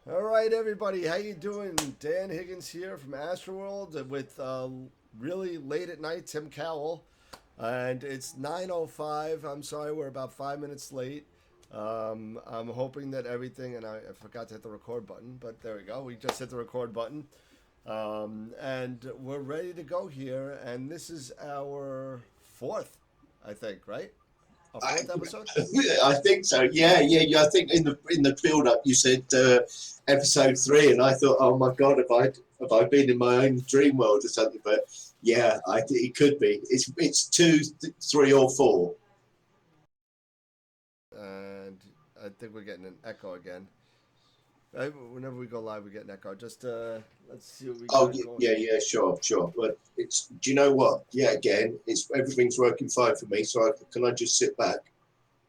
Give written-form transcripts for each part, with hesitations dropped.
All right, everybody, how you doing? Dan Higgins here from AstroWorld with really late at night Tim Cowell, and it's 9:05. I'm sorry, we're about 5 minutes late. I'm hoping that everything, and I forgot to hit the record button, but there we go. We just hit the record button, and we're ready to go here. And this is our fourth, I think, right? Our I, fourth episode. I think so. Yeah. I think in the build up you said episode 3, and I thought, oh my god, have I been in my own dream world or something? But yeah, it could be. It's 2, 3, or 4. And I think we're getting an echo again. Whenever we go live, we get an echo. Just let's see what we Oh got going. yeah, sure. But it's. Do you know what? Yeah, again, it's everything's working fine for me. So can I just sit back?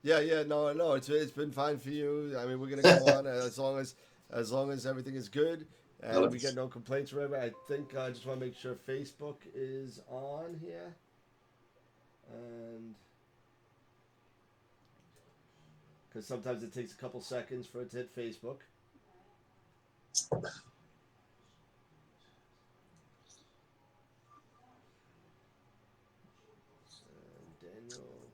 Yeah. No. It's been fine for you. I mean, we're gonna go on as long as everything is good and we get no complaints from everybody. I think I just want to make sure Facebook is on here, and because sometimes it takes a couple seconds for it to hit Facebook. And Daniel,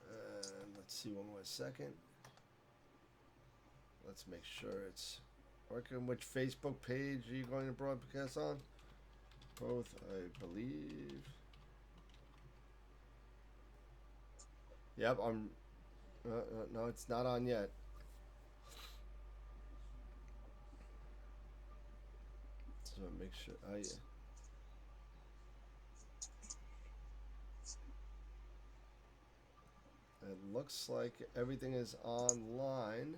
and let's see one more second. Let's make sure it's working. Which Facebook page are you going to broadcast on? Both, I believe. Yep, I'm. No, it's not on yet. So make sure. Oh yeah. It looks like everything is online.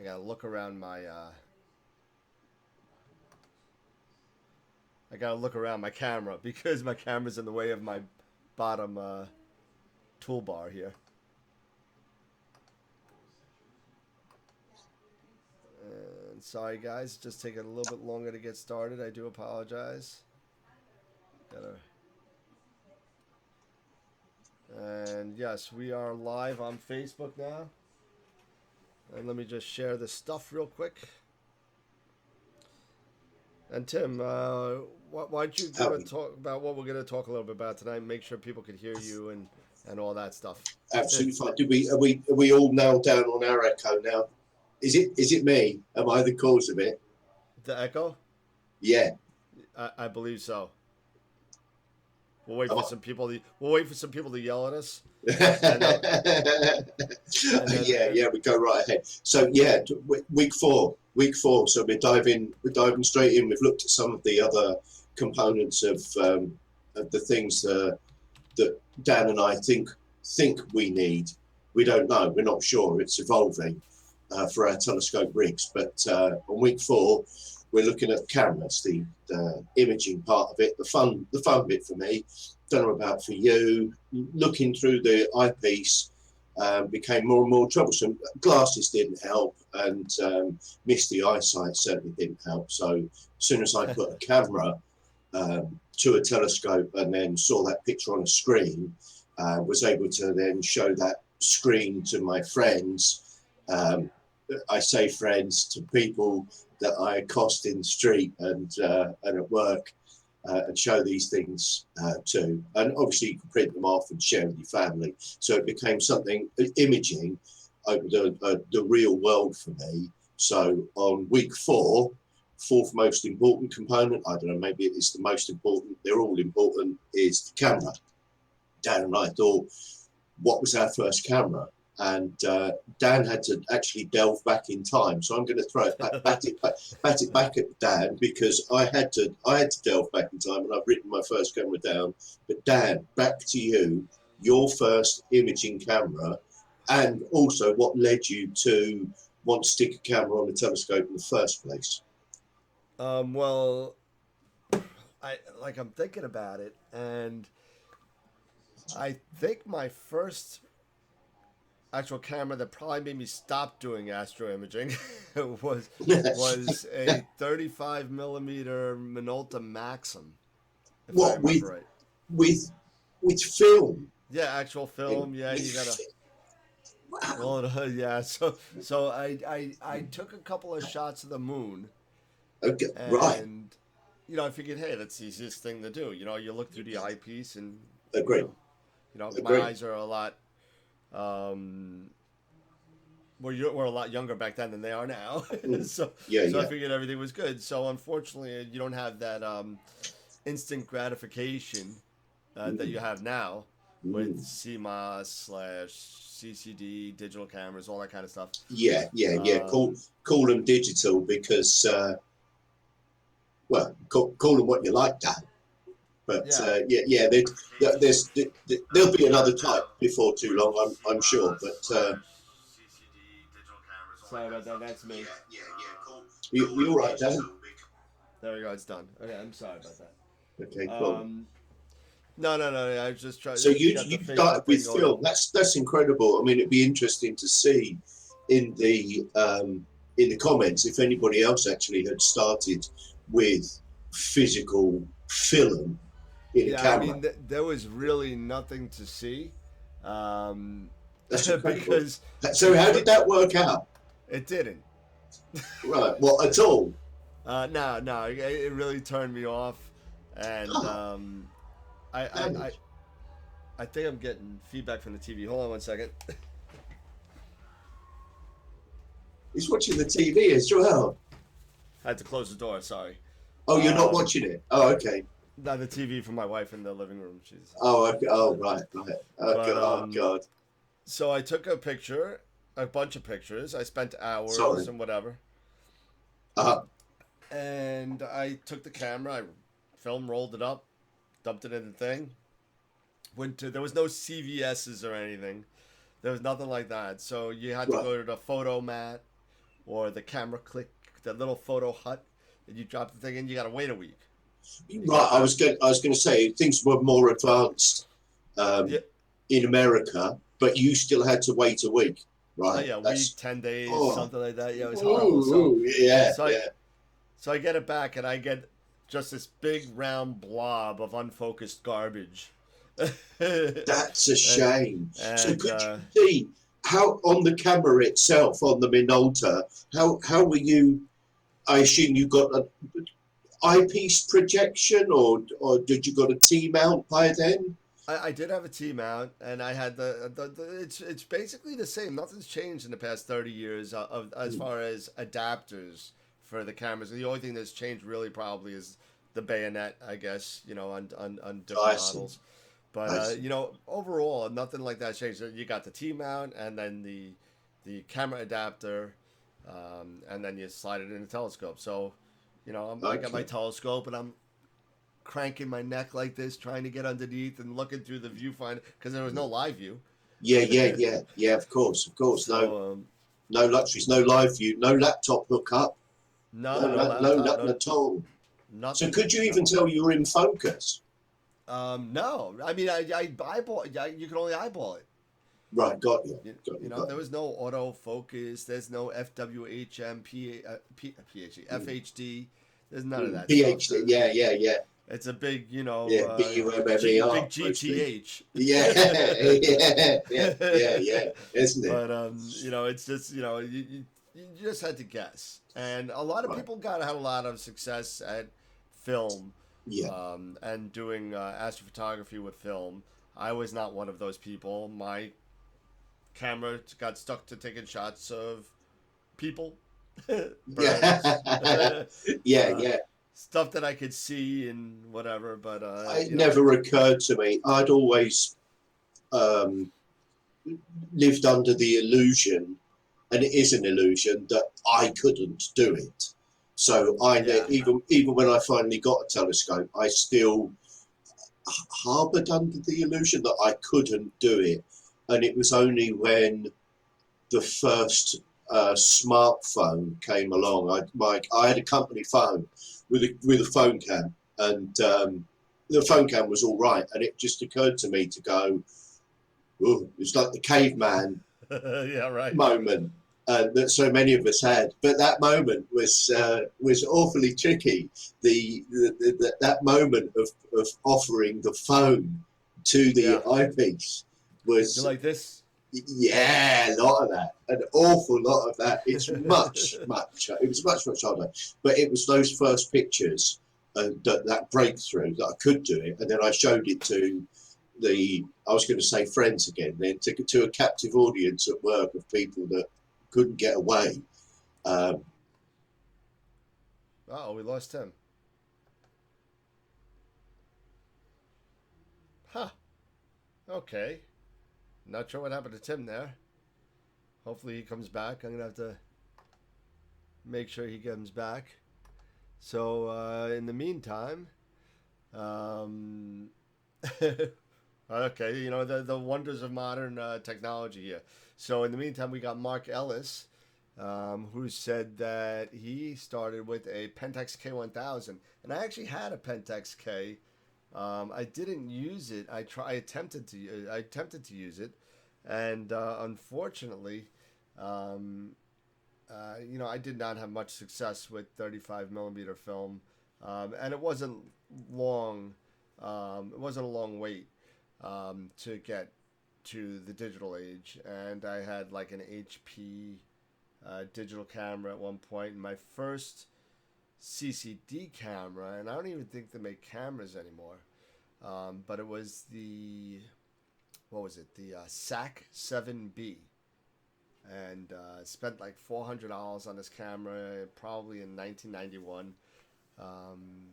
I gotta look around my. I gotta look around my camera because my camera's in the way of my bottom toolbar here. And sorry, guys, just taking a little bit longer to get started. I do apologize. Gotta. And yes, we are live on Facebook now. And let me just share this stuff real quick. And Tim, why don't you give a talk about what we're going to talk a little bit about tonight? And make sure people can hear you and all that stuff. Absolutely fine. Did we are we all nailed down on our echo now? Is it me? Am I the cause of it? The echo? Yeah. I believe so. We'll wait for Oh. some people. We'll wait for some people to yell at us, and yeah, and then yeah, we go right ahead. So yeah, week four. So we're diving straight in. We've looked at some of the other components of the things that Dan and I think we need. We don't know. We're not sure. It's evolving for our telescope rigs. But on week 4, we're looking at cameras, the imaging part of it, the fun bit for me. Don't know about for you. Looking through the eyepiece became more and more troublesome. Glasses didn't help, and misty eyesight certainly didn't help. So as soon as I put a camera to a telescope and then saw that picture on a screen, was able to then show that screen to my friends. I say friends to people that I accost in the street and at work, and show these things to. And obviously, you can print them off and share with your family. So it became something imaging over the real world for me. So on week 4, fourth most important component, I don't know, maybe it's the most important, they're all important, is the camera. Dan and I thought, what was our first camera? And Dan had to actually delve back in time. So I'm going to throw it back, bat it back at Dan, because I had to delve back in time, and I've written my first camera down. But Dan, back to you, your first imaging camera, and also what led you to want to stick a camera on a telescope in the first place. well, I'm thinking about it, and I think my first actual camera that probably made me stop doing astro imaging was a 35 millimeter Minolta Maxim, if I What remember right. with with film? Yeah, actual film. Yeah, With you gotta. wow. Well, yeah. So I took a couple of shots of the moon, Okay, right. and I figured, hey, that's the easiest thing to do. You look through the eyepiece, and you Agree. know, my Agree. eyes are a lot. Um, we're a lot younger back then than they are now. Mm. so Yeah, so I yeah. figured everything was good. So unfortunately, you don't have that instant gratification that you Mm. have now with Mm. CMOS slash CCD, digital cameras, all that kind of stuff. Yeah, yeah, yeah. Um, Call them digital because well, call them what you like, Dan. But yeah. yeah, yeah. There'll be another type before too long, I'm sure. But Sorry about that. That's me. yeah, yeah. You're right, Dan. There we go. It's done. Okay, I'm sorry about Okay, that. cool. No, no, no. I was just trying. So Got the you started Facebook thing with going film. on. That's incredible. I mean, it'd be interesting to see in the comments if anybody else actually had started with physical film in a Yeah, I camera. mean, there was really nothing to see, um, That's incredible. because So how did that work out? it didn't. Right. Well, at all. No, no, it really turned me off, and Ah, I, I, damn I, it. I think I'm getting feedback from the TV. Hold on one second. He's watching the TV as well. I had to close the door. Sorry. Oh, you're not Um, watching it. Oh, okay. Not the TV from my wife in the living room. She's. Oh, okay. Oh, right, right. Oh, God. But Oh, God. so I took a picture, a bunch of pictures. I spent Sorry. hours and whatever, Uh, and I took the camera. I film rolled it up, dumped it in the thing. Went to. There was no CVSs or anything. There was nothing like that. So you had to right. go to the photo mat or the camera click, the little photo hut, and you drop the thing in. You got to wait a week. You Right. get the. I was going to say things were more advanced Yeah. in America, but you still had to wait a week. Oh Right. yeah, week, That's 10 days, oh. something like that. Yeah, it was horrible. Ooh, yeah, So I yeah. so I get it back, and I get just this big round blob of unfocused garbage. That's a shame. So and could you see how on the camera itself on the Minolta? How were you? I assume you got an eyepiece projection, or did you got a T mount by then? I did have a T mount, and I had the it's basically the same. Nothing's changed in the past 30 years of as Hmm. far as adapters for the cameras. The only thing that's changed really probably is the bayonet, I guess, on different I see. models. But I see. overall, nothing like that changed. You got the T mount, and then the camera adapter, and then you slide it in the telescope. So, I got my Okay. telescope, and I'm cranking my neck like this, trying to get underneath and looking through the viewfinder because there was no live view. Yeah, yeah, yeah, yeah. Of course, of course. No, So no luxuries, no live view, no laptop hookup, no, no, no no, no, laptop, nothing no at all. So nothing. could you even No. tell you were in focus? No. I mean, I eyeball. You can only eyeball it. Right, got you, You, got you, got there you. was no autofocus. There's no FWHM, PhD, FHD. There's none of that stuff. PhD, yeah, yeah, yeah, It's a big, yeah. BUMMER big mostly. GTH. Yeah, yeah, yeah, yeah, yeah. Isn't it? But it's just you just had to guess, and a lot of Right. people had a lot of success at film, Yeah. and doing astrophotography with film. I was not one of those people. My camera got stuck to taking shots of people, birds, Yeah. Yeah, uh, yeah. stuff that I could see and whatever. But It never occurred to me. I'd always um, lived under the illusion, and it is an illusion, that I couldn't do it. So yeah, even when I finally got a telescope, I still harboured under the illusion that I couldn't do it. And it was only when the first smartphone came along. I had a company phone with a phone cam, and the phone cam was all right. And it just occurred to me to go, oh, it's like the caveman Yeah, right. moment that so many of us had. But that moment was awfully tricky. That moment of offering the phone to the Yeah. eyepiece You was, like this? yeah, a lot of that, an awful lot of that. It's much. It was much harder, but it was those first pictures and that breakthrough that I could do it, and then I showed it to I was going to say friends again, then to a captive audience at work of people that couldn't get away. Um, Oh, we lost him. Huh. Okay. Not sure what happened to Tim there. Hopefully he comes back. I'm gonna have to make sure he comes back. So in the meantime, um, okay, the wonders of modern technology here. So in the meantime, we got Mark Ellis, who said that he started with a Pentax K1000, and I actually had a Pentax K. I didn't use it. I attempted to. I attempted to use it, and unfortunately, um, I did not have much success with 35 millimeter film, and it wasn't long. It wasn't a long wait to get to the digital age, and I had like an HP digital camera at one point. And my first CCD camera, and I don't even think they make cameras anymore. But it was the what was it? The SAC 7B, and spent like $400 on this camera, probably in 1991. Um,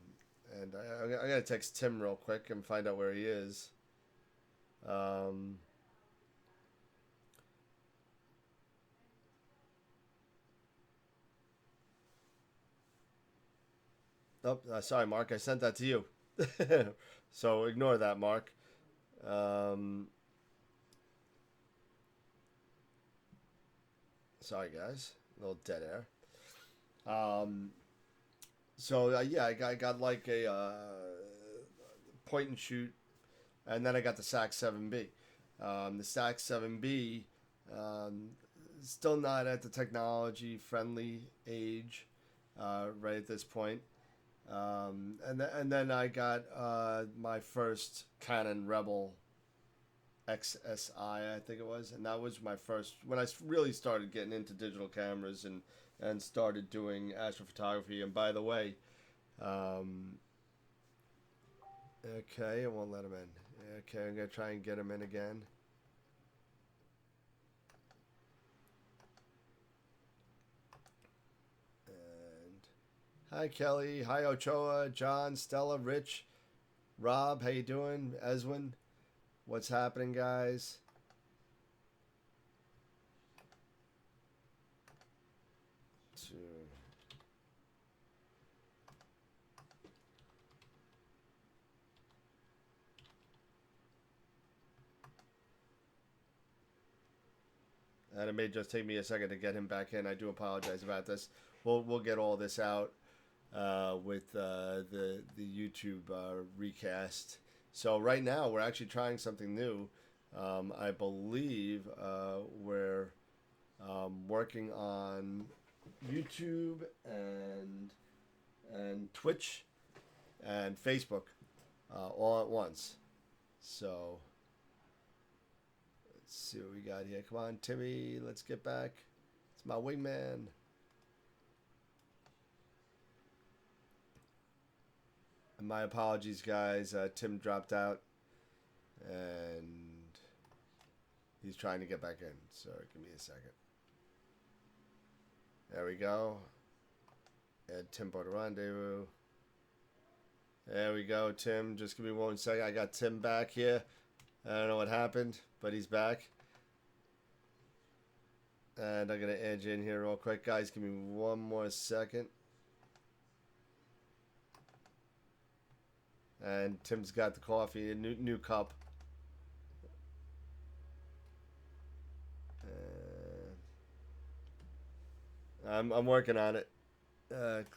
and I gotta text Tim real quick and find out where he is. Um, oh, sorry, Mark. I sent that to you. So ignore that, Mark. Um, sorry, guys. A little dead air. Um, so yeah, I got like a point and shoot, and then I got the SAC 7B. The SAC 7B, um, still not at the technology friendly age right at this point. And then I got my first Canon Rebel XSI, I think it was, and that was my first when I really started getting into digital cameras and started doing astrophotography. And by the way, um, okay, I won't let him in. Okay, I'm gonna try and get him in again. And hi Kelly, hi Ochoa, John, Stella, Rich, Rob, how you doing? Eswin, what's happening, guys? Two. And it may just take me a second to get him back in. I do apologize about this. We'll get all this out with the YouTube recast. So right now we're actually trying something new. I believe we're working on YouTube and Twitch and Facebook all at once. So let's see what we got here. Come on, Timmy, let's get back. It's my wingman. And my apologies, guys. Tim dropped out, and he's trying to get back in. So give me a second. There we go. Add Tim Porter Rendezvous. There we go, Tim. Just give me 1 second. I got Tim back here. I don't know what happened, but he's back. And I'm going to edge in here real quick. Guys, give me 1 more second. And Tim's got the coffee, a new cup. I'm working on it.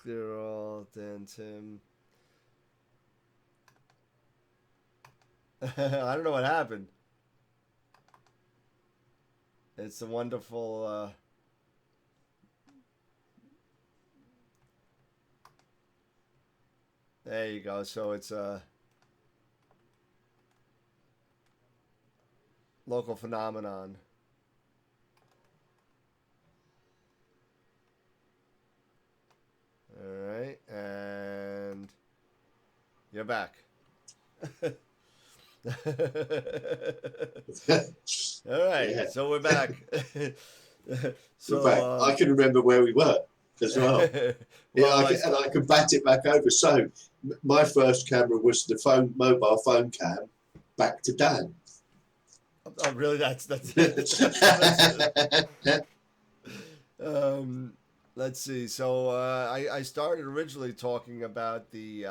Clear all, then Tim. I don't know what happened. It's a wonderful. There you go. So it's a local phenomenon. All right, and you're back. All right, Yeah, so we're back. we're so, back. I can remember where we were as well. Yeah, well, and I can bat it back over. So, my first camera was the mobile phone cam, back to Dan. oh, really? That's it. Um, let's see. So I started originally talking about the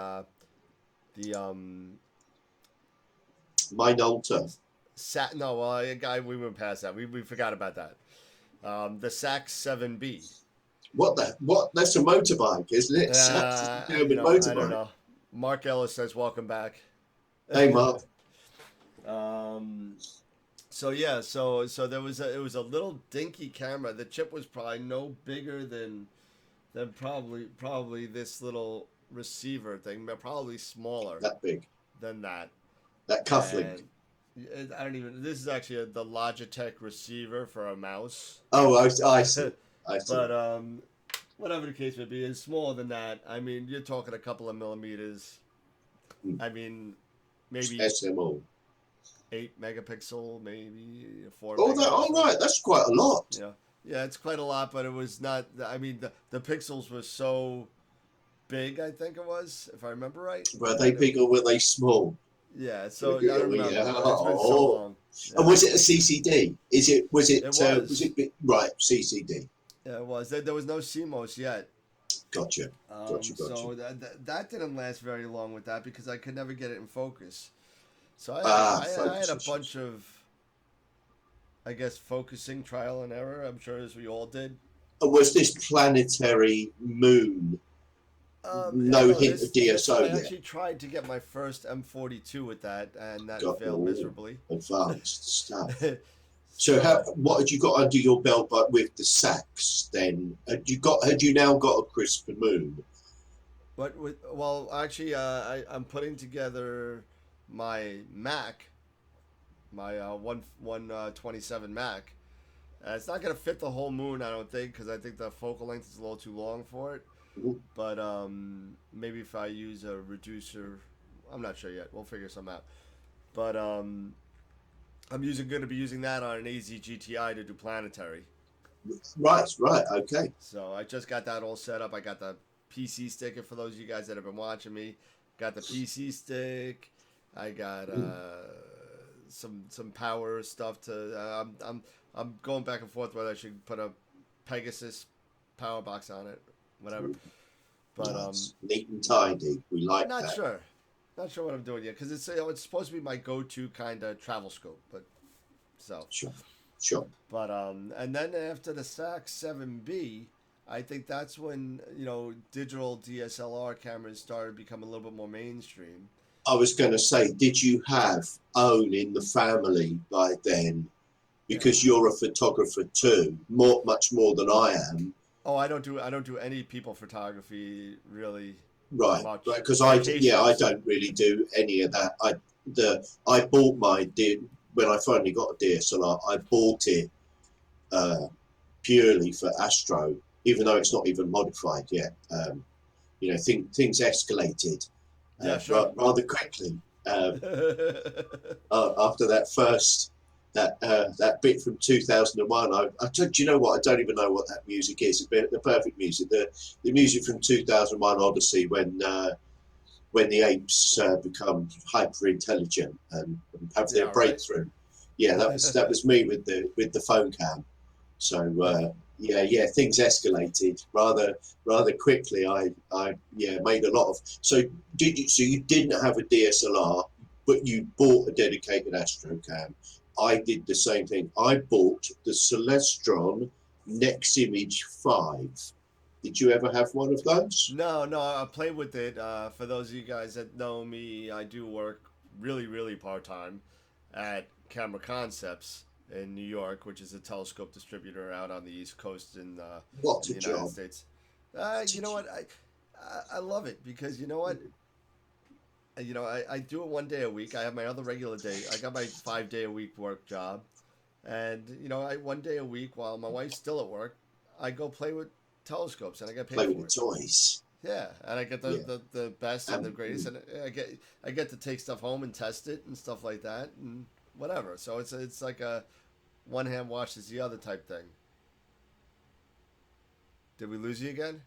Minolta. sat. No, guy, we went past that. We forgot about that. The Sax 7B. What the? What? That's a motorbike, isn't it? It's a German I don't motorbike. know. Mark Ellis says, "Welcome back." Hey, Mark. um, so yeah, so there was it was a little dinky camera. The chip was probably no bigger than probably this little receiver thing, but probably smaller That big. than that. That cufflink. And I don't even. This is actually the Logitech receiver for a mouse. Oh, I see. I see. But whatever the case may be, it's smaller than that. I mean, you're talking a couple of millimeters. Hmm. I mean, maybe SMO. 8 megapixel, maybe 4 Oh, that. All megapixel. right. That's quite a lot. Yeah, yeah, it's quite a lot, but it was not. I mean, the pixels were so big. I think it was, if I remember right. Were they big or were they small? Yeah, so I Yeah, don't remember. yeah. It's been so Oh. long. And Yeah. was it a CCD? Is it? Was it? It Was was. it? Right. CCD. Yeah, it was. There was no CMOS yet. Gotcha. Gotcha. Gotcha. So that didn't last very long with that because I could never get it in focus. So I had a Focus. bunch of, I guess, focusing trial and error. I'm sure as we all did. Was this planetary moon? No No, hint of this I DSO yet. actually tried to get my first M42 with that, and that Got failed all miserably. advanced stuff. So, So, what had you got under your belt, but with the sax? Then had you now got a crisp moon? well, actually, I'm putting together my Mac, my 127 Mac. It's not gonna fit the whole moon, I don't think, because I think the focal length is a little too long for it. Mhm. But maybe if I use a reducer, I'm not sure yet. We'll figure some out. But I'm going to be using that on an AZ GTI to do planetary. Right. Okay. So I just got that all set up. I got the PC stick. For those of you guys that have been watching me, got the PC stick. I got some power stuff to. I'm going back and forth whether I should put a Pegasus power box on it, whatever. But Nice. Neat and tidy. We like not that. sure. Not sure what I'm doing yet because it's supposed to be my go-to kind of travel scope, but so. Sure. But and then after the Sax 7B, I think that's when digital DSLR cameras started becoming a little bit more mainstream. I was going to say, did you have own in the family by then? Because you're a photographer too, much more than I am. Oh, I don't do any people photography really. Right, Much. because I don't really do any of that. I bought when I finally got a DSLR. I bought it purely for Astro, even though it's not even modified yet. Things escalated rather quickly after that first that bit from 2001. I told you know what, I don't even know what that music is. The perfect music, the music from 2001 Odyssey when the apes become hyper intelligent and have their breakthrough. Right. Yeah, that was me with the phone cam. So things escalated rather quickly. I made a lot of. So you didn't have a DSLR, but you bought a dedicated Astro cam. I did the same thing. I bought the Celestron Neximage 5. Did you ever have one of those? No, I played with it. For those of you guys that know me, I do work really, really part-time at Camera Concepts. in New York, which is a telescope distributor out on the East Coast What in a the United job! States. What You a know what? job. I love it because you know what? I do it 1 day a week. I have my other regular day. I got my 5 day a week work job, and I 1 day a week while my wife's still at work, I go play with telescopes and I get Play paid with for it. the toys. Yeah, and I get Yeah. the best and the greatest, Mm. and I get to take stuff home and test it and stuff like that and whatever. So it's like a one hand washes the other type thing. Did we lose you again?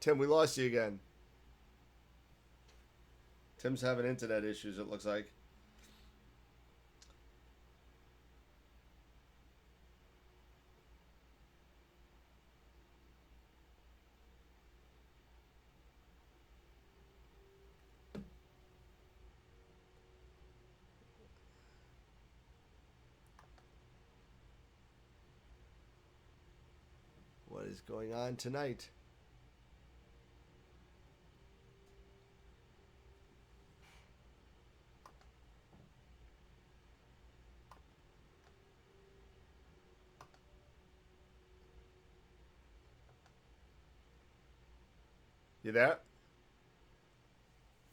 Tim, we lost you again. Tim's having internet issues, it looks like. What is going on tonight? You there?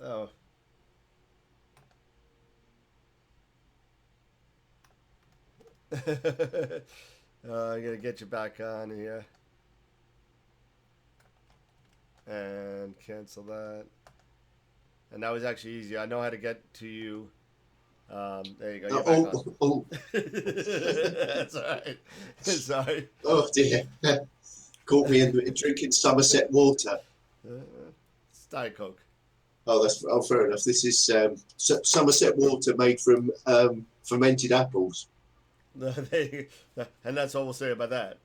Oh. I gotta get you back on here. And cancel that. And that was actually easy. I know how to get to you. There you go. You're back on. Oh, That's all right. Sorry. oh dear. Caught me in drinking Somerset water. It's Diet Coke. Oh, fair enough. This is Somerset water made from fermented apples. And that's all we'll say about that.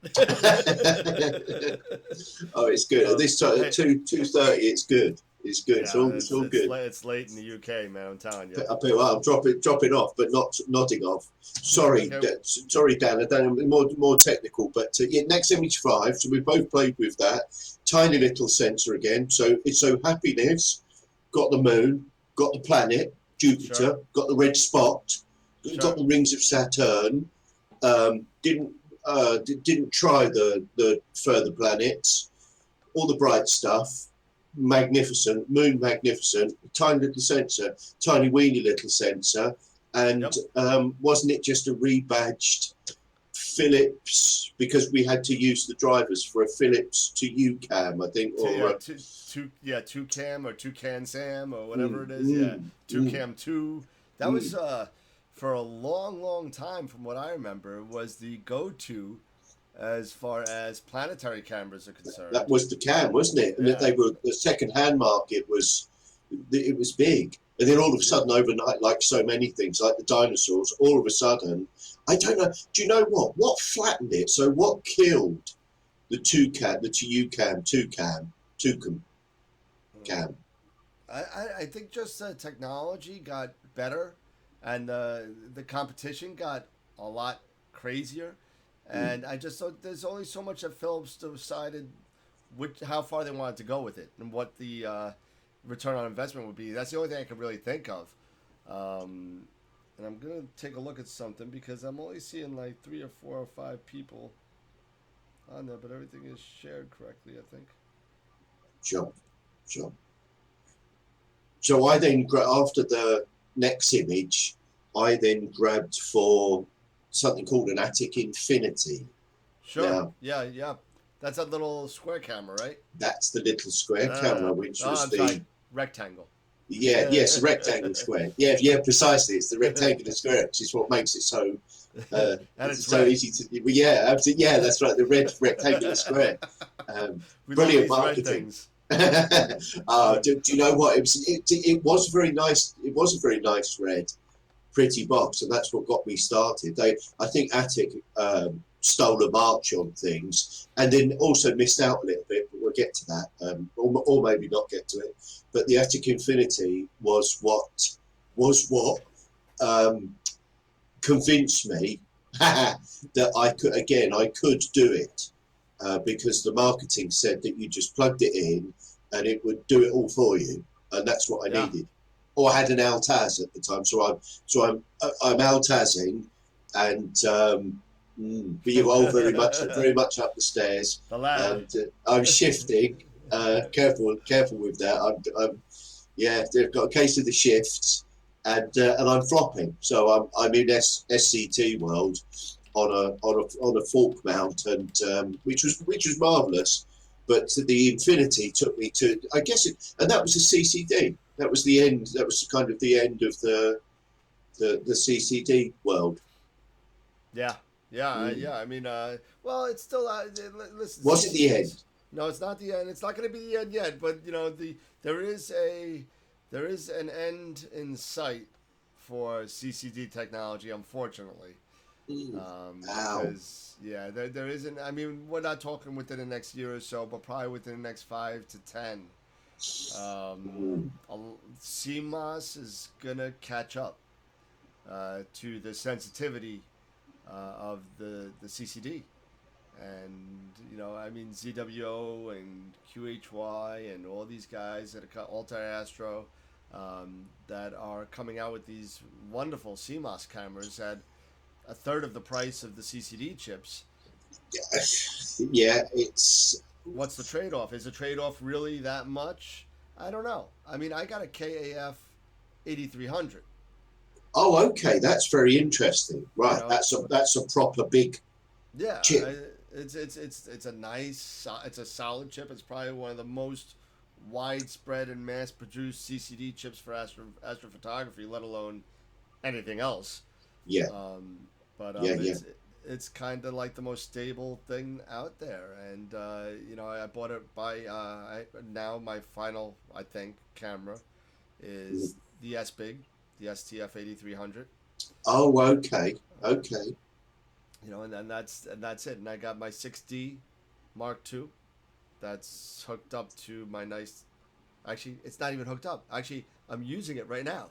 Oh, it's good. At this time, Hey, 2:30, it's good. It's good. yeah, It's all good. it's late in the UK, man. I'm telling you. I tell you what, I'm dropping off, but not nodding off. Sorry, Okay. sorry, Dan. I don't more technical, but yeah, next image 5. So we both played with that tiny little sensor again. So it's happiness. Got the moon. Got the planet Jupiter. Sure. Got the red spot. Sure. Got the rings of Saturn. Didn't try the further planets. All the bright stuff. Magnificent, moon magnificent, tiny little sensor, tiny weeny little sensor, and Yep. wasn't it just a rebadged Philips, because we had to use the drivers for a Philips to UCAM, I think, or Two cam or two can Sam or whatever it is. Yeah, mm, two cam two. That mm. was for a long time, from what I remember, was the go to as far as planetary cameras are That concerned. was the cam, wasn't it? And that Yeah, they were the second-hand market was big, and then all of a yeah. sudden, overnight, like so many things, like the dinosaurs, all of a sudden, I don't know. Do you know what flattened it? So what killed the two cam, two cam? I think just technology got better, and the competition got a lot crazier, Mm. and I just thought there's only so much that Phillips decided how far they wanted to go with it and what the return on investment would be. That's the only thing I can really think of. And I'm gonna take a look at something because I'm only seeing like 3 or 4 or 5 people on there, but everything is shared correctly, I think. Sure, sure. So I then, after the next image, I then grabbed for something called an Attic Infinity. Sure. Now, Yeah, yeah. That's a little square camera, right? that's the little square camera, which Oh, was I'm sorry. the, Rectangle. yes, the rectangle square. Yeah, precisely. It's the rectangular square, which is what makes it so And it's so red. easy to. Well, yeah, absolutely. Yeah, that's right. The red rectangular square. We love Brilliant these red marketing. things. Do you know what? It was very nice. It was a very nice red, pretty box, and that's what got me started. I think Attic stole a march on things, and then also missed out a little bit. But we'll get to that, or maybe not get to it. But the Attic Infinity was what um, convinced me that I could do it, because the marketing said that you just plugged it in and it would do it all for you, and that's what I Yeah. needed. or I had an Altaz at the time. I'm Altazing, and but you are very much up the stairs, The ladder. and I'm shifting. Careful with that. Yeah, they've got a case of the shifts, and I'm flopping. So I'm in SCT world on a fork mount, and which was marvelous. But the Infinity took me to, I guess and that was a CCD. That was the end. That was kind of the end of the CCD world. Yeah, yeah, Mm. yeah. I mean, well, it's still. Listen, Was it the CCDs. end? No, it's not the end. It's not going to be the end yet. But there is there is an end in sight for CCD technology. Unfortunately, Mm. Ow. because yeah, there isn't. I mean, we're not talking within the next year or so, but probably within the next 5 to 10. Um, Mm. CMOS is gonna catch up to the sensitivity of the CCD. And I mean ZWO and QHY and all these guys that are Altair Astro that are coming out with these wonderful CMOS cameras at a third of the price of the CCD chips. Yeah, it's. What's the trade off? Is the trade off really that much? I don't know. I mean, I got a KAF 8300. Oh, okay. That's very interesting. You Right. know, That's a proper big yeah, chip. it's a nice, it's a solid chip. It's probably one of the most widespread and mass-produced CCD chips for astrophotography, let alone anything else. Yeah. Um, but Yeah. Yeah. it's kind of like the most stable thing out there. And I bought it by now my final, I think, camera is the S Big, the STF 8300. Oh, okay. Um, Okay. and then that's it. And I got my 6D Mark II. That's hooked up to my nice. Actually, it's not even hooked up. Actually, I'm using it right now.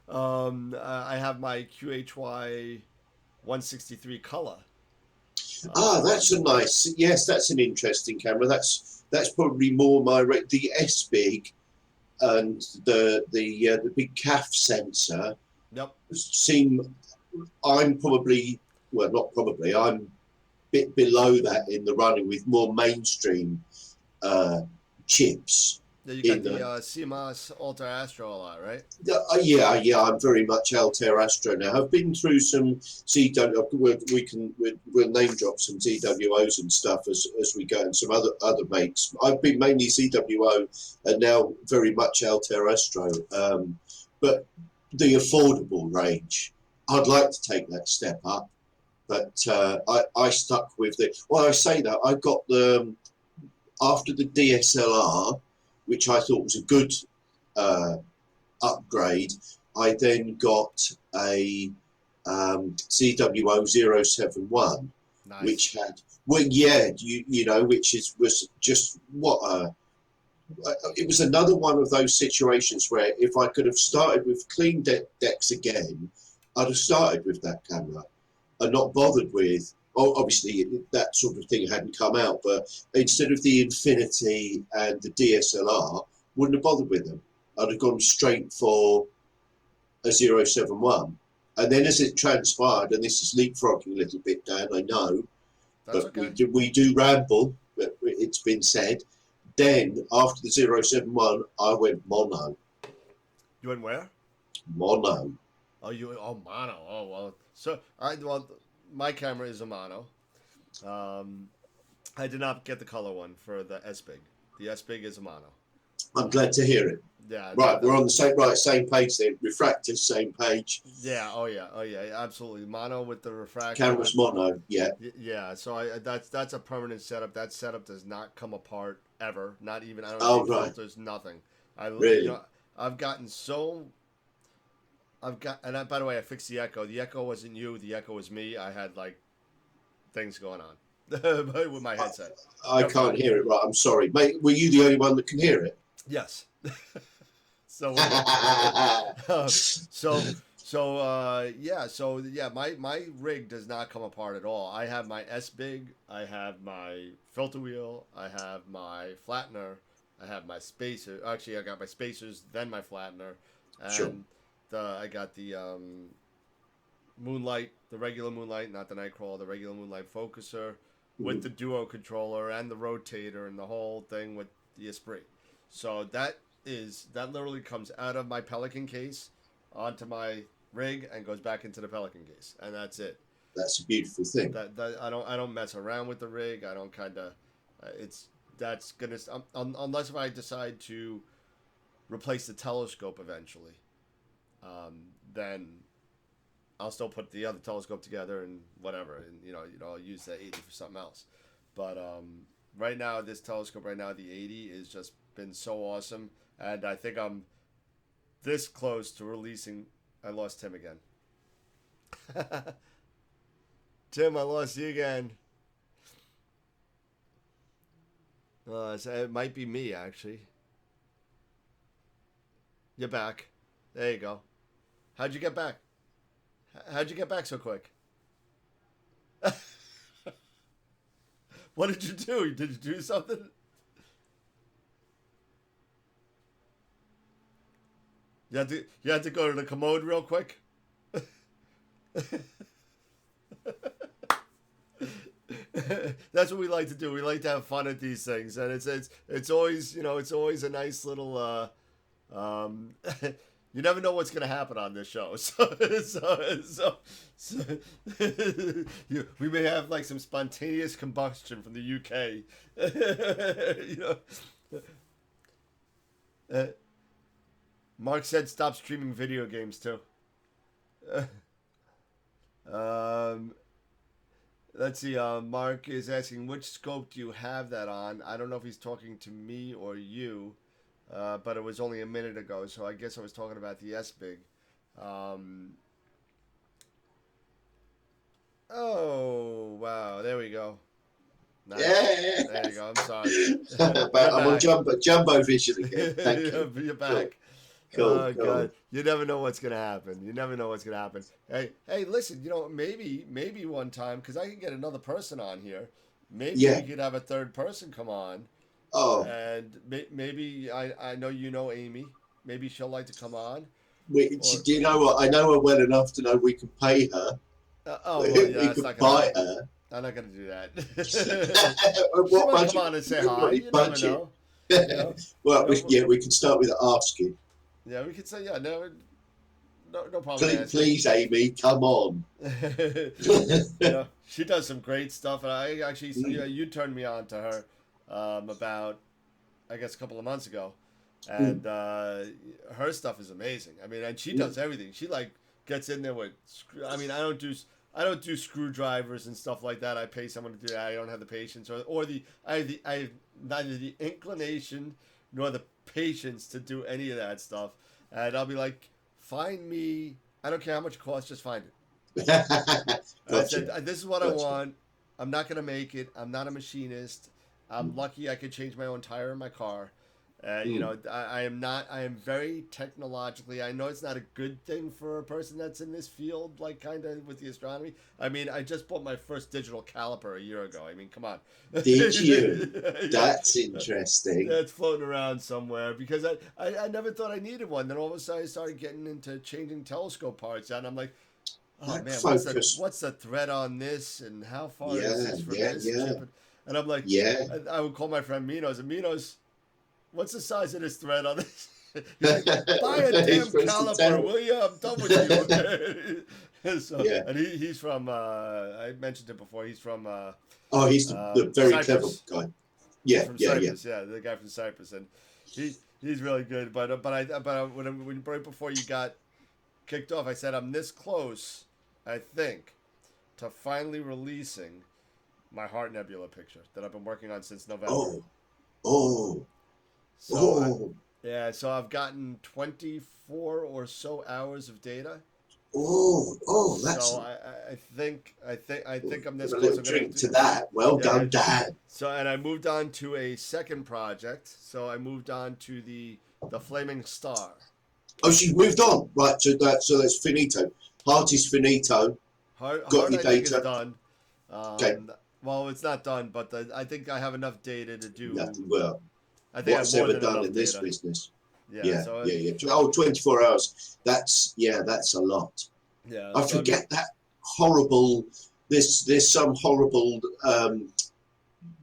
I have my QHY 163 color. That's a Um, nice. Yes, that's an interesting camera. That's probably more the S big and the big CAF sensor yep. seem. I'm probably, well, not probably. I'm a bit below that in the running with more mainstream uh, chips Yeah, you got in the the. CMOS Alta Astro a lot, right? Yeah. I'm very much Altair Astro now. I've been through some CW. We'll name drop some ZWOs and stuff as we go, and some other mates. I've been mainly ZWO, and now very much Altair Astro. But the affordable range, I'd like to take that step up, but I stuck with the. Well, I say that I got the after the DSLR, which I thought was a good. Uh, Upgrade, I then got a CWO071, Nice. which had, well, yeah, which was just what it was another one of those situations where if I could have started with clean decks again, I'd have started with that camera and not bothered with. Oh, obviously that sort of thing hadn't come out, but instead of the Infinity and the DSLR, wouldn't have bothered with them. I'd have gone straight for a 071. And then as it transpired, and this is leapfrogging a little bit, Dan, I know, That's but okay. we do ramble, but it's been said. Then after the 071, I went mono. You went where? Mono. Mono. Oh well. So my camera is a mono. Um, I did not get the color one for the S Big. The S Big is a mono. I'm glad to hear it. Yeah, Right, we're on the same page then. Refractive, same page. yeah, oh yeah, absolutely. Mono with the refractor. Cameras mono, yeah. Yeah, so that's a permanent setup. That setup does not come apart ever. Not even I don't Oh, change right, filters. Nothing. really. I've gotten so. By the way, I fixed the echo. The echo wasn't you. The echo was me. I had like things going on with my headset. I You're can't fine. hear it right. I'm sorry. Mate, were you the only one that can hear it? Yes. So we're good. We're good. My rig does not come apart at all. I have my S Big, I have my filter wheel, I have my flattener, I have my spacer. Actually, I got my spacers, then my flattener, Sure. and I got the Moonlight, the regular Moonlight, not the Nightcrawler, the regular Moonlight focuser with the duo controller and the rotator and the whole thing with the Esprit. So that literally comes out of my Pelican case onto my rig and goes back into the Pelican case, and that's it. That's a beautiful thing. That I don't mess around with the rig. I don't kind of it's that's gonna unless if I decide to replace the telescope eventually, then I'll still put the other telescope together and whatever, and I'll use that 80 for something else. But right now, this telescope right now, the 80, is just been so awesome, and I think I'm this close to releasing. I lost Tim again. Tim, I lost you again. So it might be me, actually. You're back. There you go. How'd you get back? How'd you get back so quick? What did you do? Did you do something? You had to go to the commode real quick? That's what we like to do. We like to have fun at these things, and it's always it's always a nice little. You never know what's going to happen on this show, so we may have like some spontaneous combustion from the UK. Mark said stop streaming video games too. Let's see. Mark is asking which scope do you have that on? I don't know if he's talking to me or you. But it was only a minute ago, so I guess I was talking about the S-Big. Oh, wow. There we go. Nice. Yeah. There you go. I'm sorry. But I'm on jumbo vision again. Thank you. You're back. Cool. Oh, God. You never know what's going to happen. Hey, listen, maybe one time, because I can get another person on here. Maybe we could have a third person come on. Oh. And maybe I know Amy. Maybe she'll like to come on. Do you know what? I know her well enough to know we can pay her. We can buy her. I'm not going to do that. What budget? Come on and say hi. You never know. Well, we can start with asking. Yeah, we could say no problem. Please, Amy, come on. She does some great stuff, and I actually you turned me on to her. About, I guess, a couple of months ago, and her stuff is amazing. I mean, and she does everything. She like gets in there with. I mean, I don't do screwdrivers and stuff like that. I pay someone to do that. I don't have the patience I have neither the inclination nor the patience to do any of that stuff. And I'll be like, find me. I don't care how much it costs. Just find it. Gotcha. I said, this is what I want. I'm not gonna make it. I'm not a machinist. I'm lucky I could change my own tire in my car. I am very technologically, I know it's not a good thing for a person that's in this field, like kind of with the astronomy. I mean, I just bought my first digital caliper a year ago. I mean, come on. Did you? That's interesting. That's floating around somewhere because I never thought I needed one. Then all of a sudden I started getting into changing telescope parts and I'm like, oh man, what's the thread on this and how far is this from this? Yeah. And I'm like, I would call my friend Minos, and Minos, what's the size of this thread on this? He's like, buy a damn caliper, will you? I'm done with you. So, and he's from, I mentioned it before, he's from... he's the very Cyprus. clever guy. From Cyprus, the guy from Cyprus. And he's really good. But when right before you got kicked off, I said, I'm this close, I think, to finally releasing my Heart Nebula picture that I've been working on since November. So I've gotten 24 or so hours of data. That's. So I think I'm this a close. little drink to that. Well done, Dad. So and I moved on to a second project. So I moved on to the Flaming Star. Oh, she moved on, right? So that's finito. Heart is finito. Heart Got your I think data. is done. Okay. Well, it's not done, but I think I have enough data to do. Nothing well. I think I have what's more ever than done enough in this data. business. Yeah. Yeah, So yeah, yeah. Oh, 24 hours. That's a lot. yeah. I So I mean, forget that horrible. There's some horrible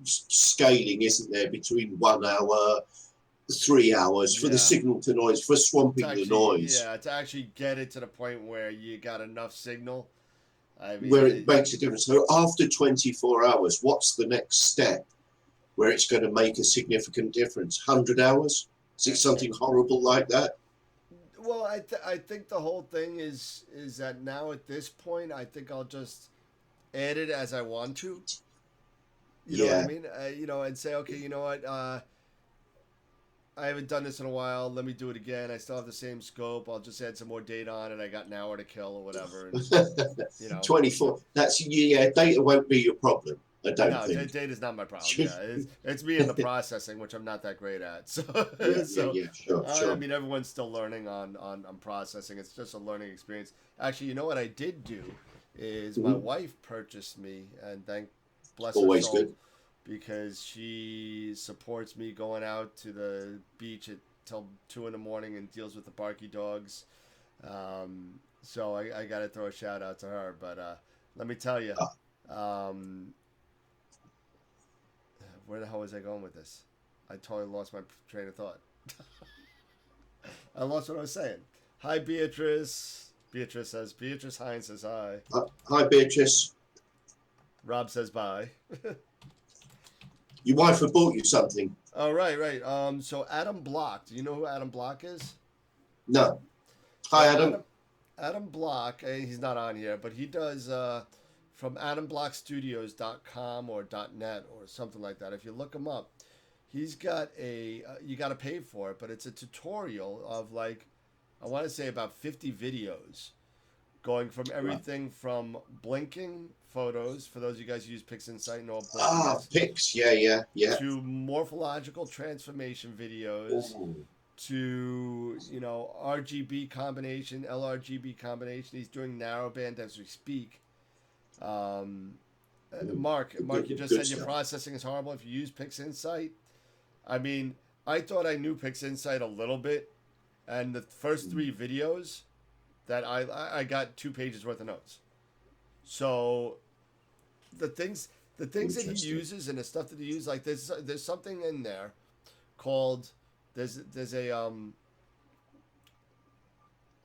scaling, isn't there, between 1 hour, 3 hours for the yeah. signal to noise, for To swamping the actually, noise, yeah, to actually get it to the point where you got enough signal. I mean, where it makes a difference. So after 24 hours, what's the next step where it's going to make a significant difference? 100 hours? Is it something horrible like that? well, I think the whole thing is that now at this point, I think I'll just add it as I want to. You know what I Yeah. mean? You know, and say, okay, you know what? I haven't done this in a while. Let me do it again. I still have the same scope. I'll just add some more data on it. I got an hour to kill or whatever, and you know. 24. That's, yeah, data won't be your problem, I don't No, think. data's not my problem. Yeah, it's me and the processing, which I'm not that great at. So, Yeah, yeah, so yeah, sure, I sure. mean, everyone's still learning on processing. It's just a learning experience. Actually, you know what I did do is my Hmm. wife purchased me, and thank bless her Always soul, good. because she supports me going out to the beach at till 2 in the morning and deals with the barky dogs. So I got to throw a shout out to her. But let me tell you. Ah, Um, where the hell was I going with this? I totally lost my train of thought. I lost what I was saying. Hi, Beatrice. Beatrice Hines says hi. Hi, Beatrice. Rob says bye. Your wife had bought you something. Oh, right, right. So Adam Block. Do you know who Adam Block is? No. Hi, So Adam. Adam Block, he's not on here, but he does from adamblockstudios.com or .net or something like that. If you look him up, he's got you got to pay for it, but it's a tutorial of like, I want to say about 50 videos going from Right. everything from blinking photos, for those of you guys who use PixInsight know what blinking Ah, is, pics. Yeah, yeah, yeah. to morphological transformation videos, Ooh. to RGB combination, LRGB combination. He's doing narrowband as we speak. Um, Ooh. Mark, you just Good said your stuff. processing is horrible if you use PixInsight. I mean, I thought I knew PixInsight a little bit, and the first Mm. 3 videos that I got 2 pages worth of notes. So the things that he Interesting. uses and the stuff that he uses, like there's something in there called there's a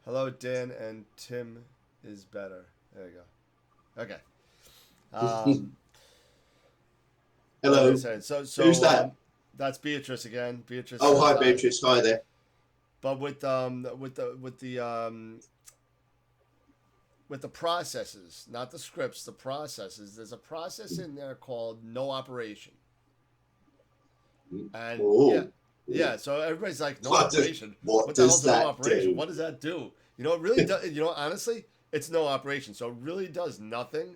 hello Dan and Tim is better. There you go. Okay. Um, what was I Hello. saying? Who's that? That's Beatrice again. Beatrice Oh, says hi, hi. Beatrice. Hi there. But with the processes, not the scripts, the processes. There's a process in there called no operation, and yeah, Oh. yeah. So everybody's like, no What does operation. what What the does hell's a no that operation? do? What does that do? You know, it really does. You know, honestly, it's no operation. So it really does nothing.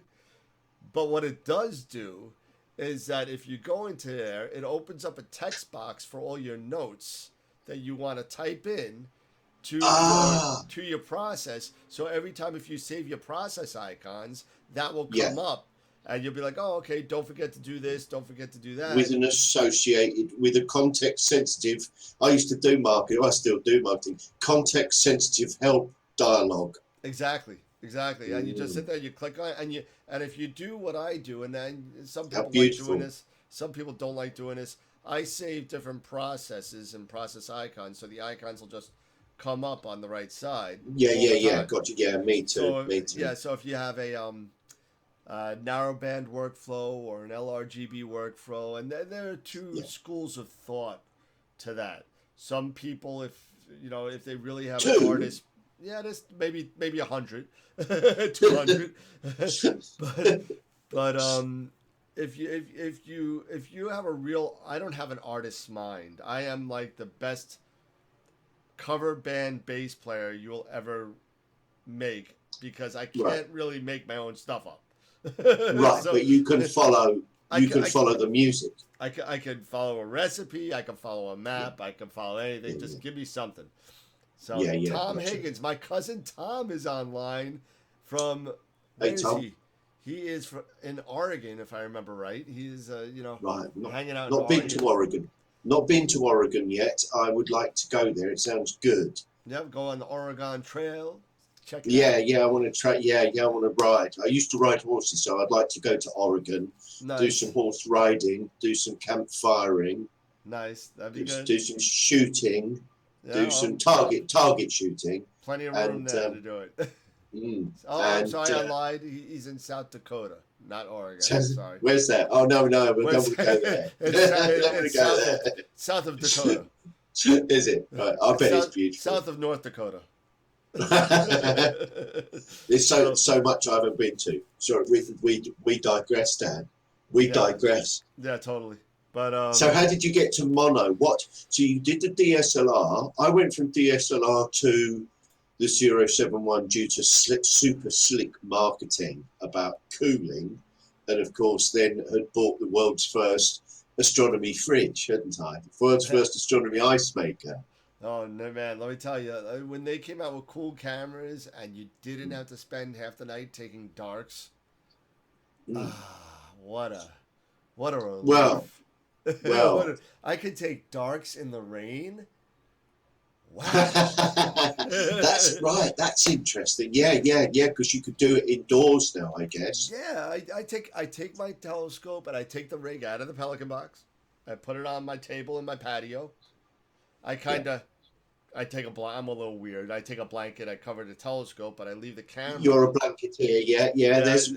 But what it does do is that if you go into there, it opens up a text box for all your notes that you want to type in Ah, to your process. So every time if you save your process icons, that will yeah. come up, and you'll be like, oh, okay, don't forget to do this, don't forget to do With that. an associated, with a context sensitive. I used to do marketing. I still do marketing. Context sensitive help dialogue. Exactly, exactly. And you just Mm, sit there, you click on it, and if you do what I do, and then some how people like doing beautiful. this, some people don't like doing this. I save different processes and process icons, so the icons will just come up on the right side Yeah, all yeah, the yeah. time. Gotcha. Yeah, me too. So Me too. yeah, so if you have a narrowband workflow or an LRGB workflow, and there are two Yeah. schools of thought to that. Some people, if they really have an Two. artist, yeah, there's maybe 100, 200, but if you have a real, I don't have an artist's mind. I am like the best cover band bass player you'll ever make, because I Right. can't really make my own stuff up. Right, So but you can follow. I You can, can follow the music. I can follow a recipe. I can follow a Yeah, map. I can follow anything. yeah, Just give me something. So yeah, yeah. Tom Gotcha. Higgins, my cousin Tom, is online from, Hey, where is Tom. he? He is in Oregon, if I remember right. He's Right, hanging out in not been Oregon. to Oregon. Not been to Oregon yet. I would like to go there. It sounds good. Yep, go on the Oregon Trail. Check it Yeah, out. yeah, I want to try. Yeah, yeah, I want to ride. I used to ride horses, so I'd like to go to Oregon, do some Nice. horse riding, do some campfiring, Nice. That'd be good. do some shooting, Yeah, do some target shooting, plenty of room and there to do it. mm, Oh, I'm and sorry, I lied. He's in South Dakota, not Oregon. so, Sorry. where's that? Oh no, no, we don't Where's want to go there. Don't want to it's go south of Dakota. there. Is it? Right, I bet it's beautiful. South of North Dakota. There's So so much I haven't been to. Sorry, we digress, Dan. We yeah, digress. yeah, totally. But So how did you get to mono? So you did the DSLR. I went from DSLR to the 071 due to super slick marketing about cooling, and of course then had bought the world's first astronomy fridge, hadn't I? The world's first astronomy ice maker. oh no, man, let me tell you, when they came out with cool cameras and you didn't have to spend half the night taking darks, Mm. what a Well, relief. well. I could take darks in the rain. Wow. That's right. That's interesting. Yeah, yeah, yeah. Because you could do it indoors now, I guess. Yeah, I take my telescope and I take the rig out of the Pelican box. I put it on my table in my patio. I Yeah. kind of I take I'm a little weird. I take a blanket, I cover the telescope, but I leave the camera. You're a blanketeer. Yeah, yeah. Yeah, There's a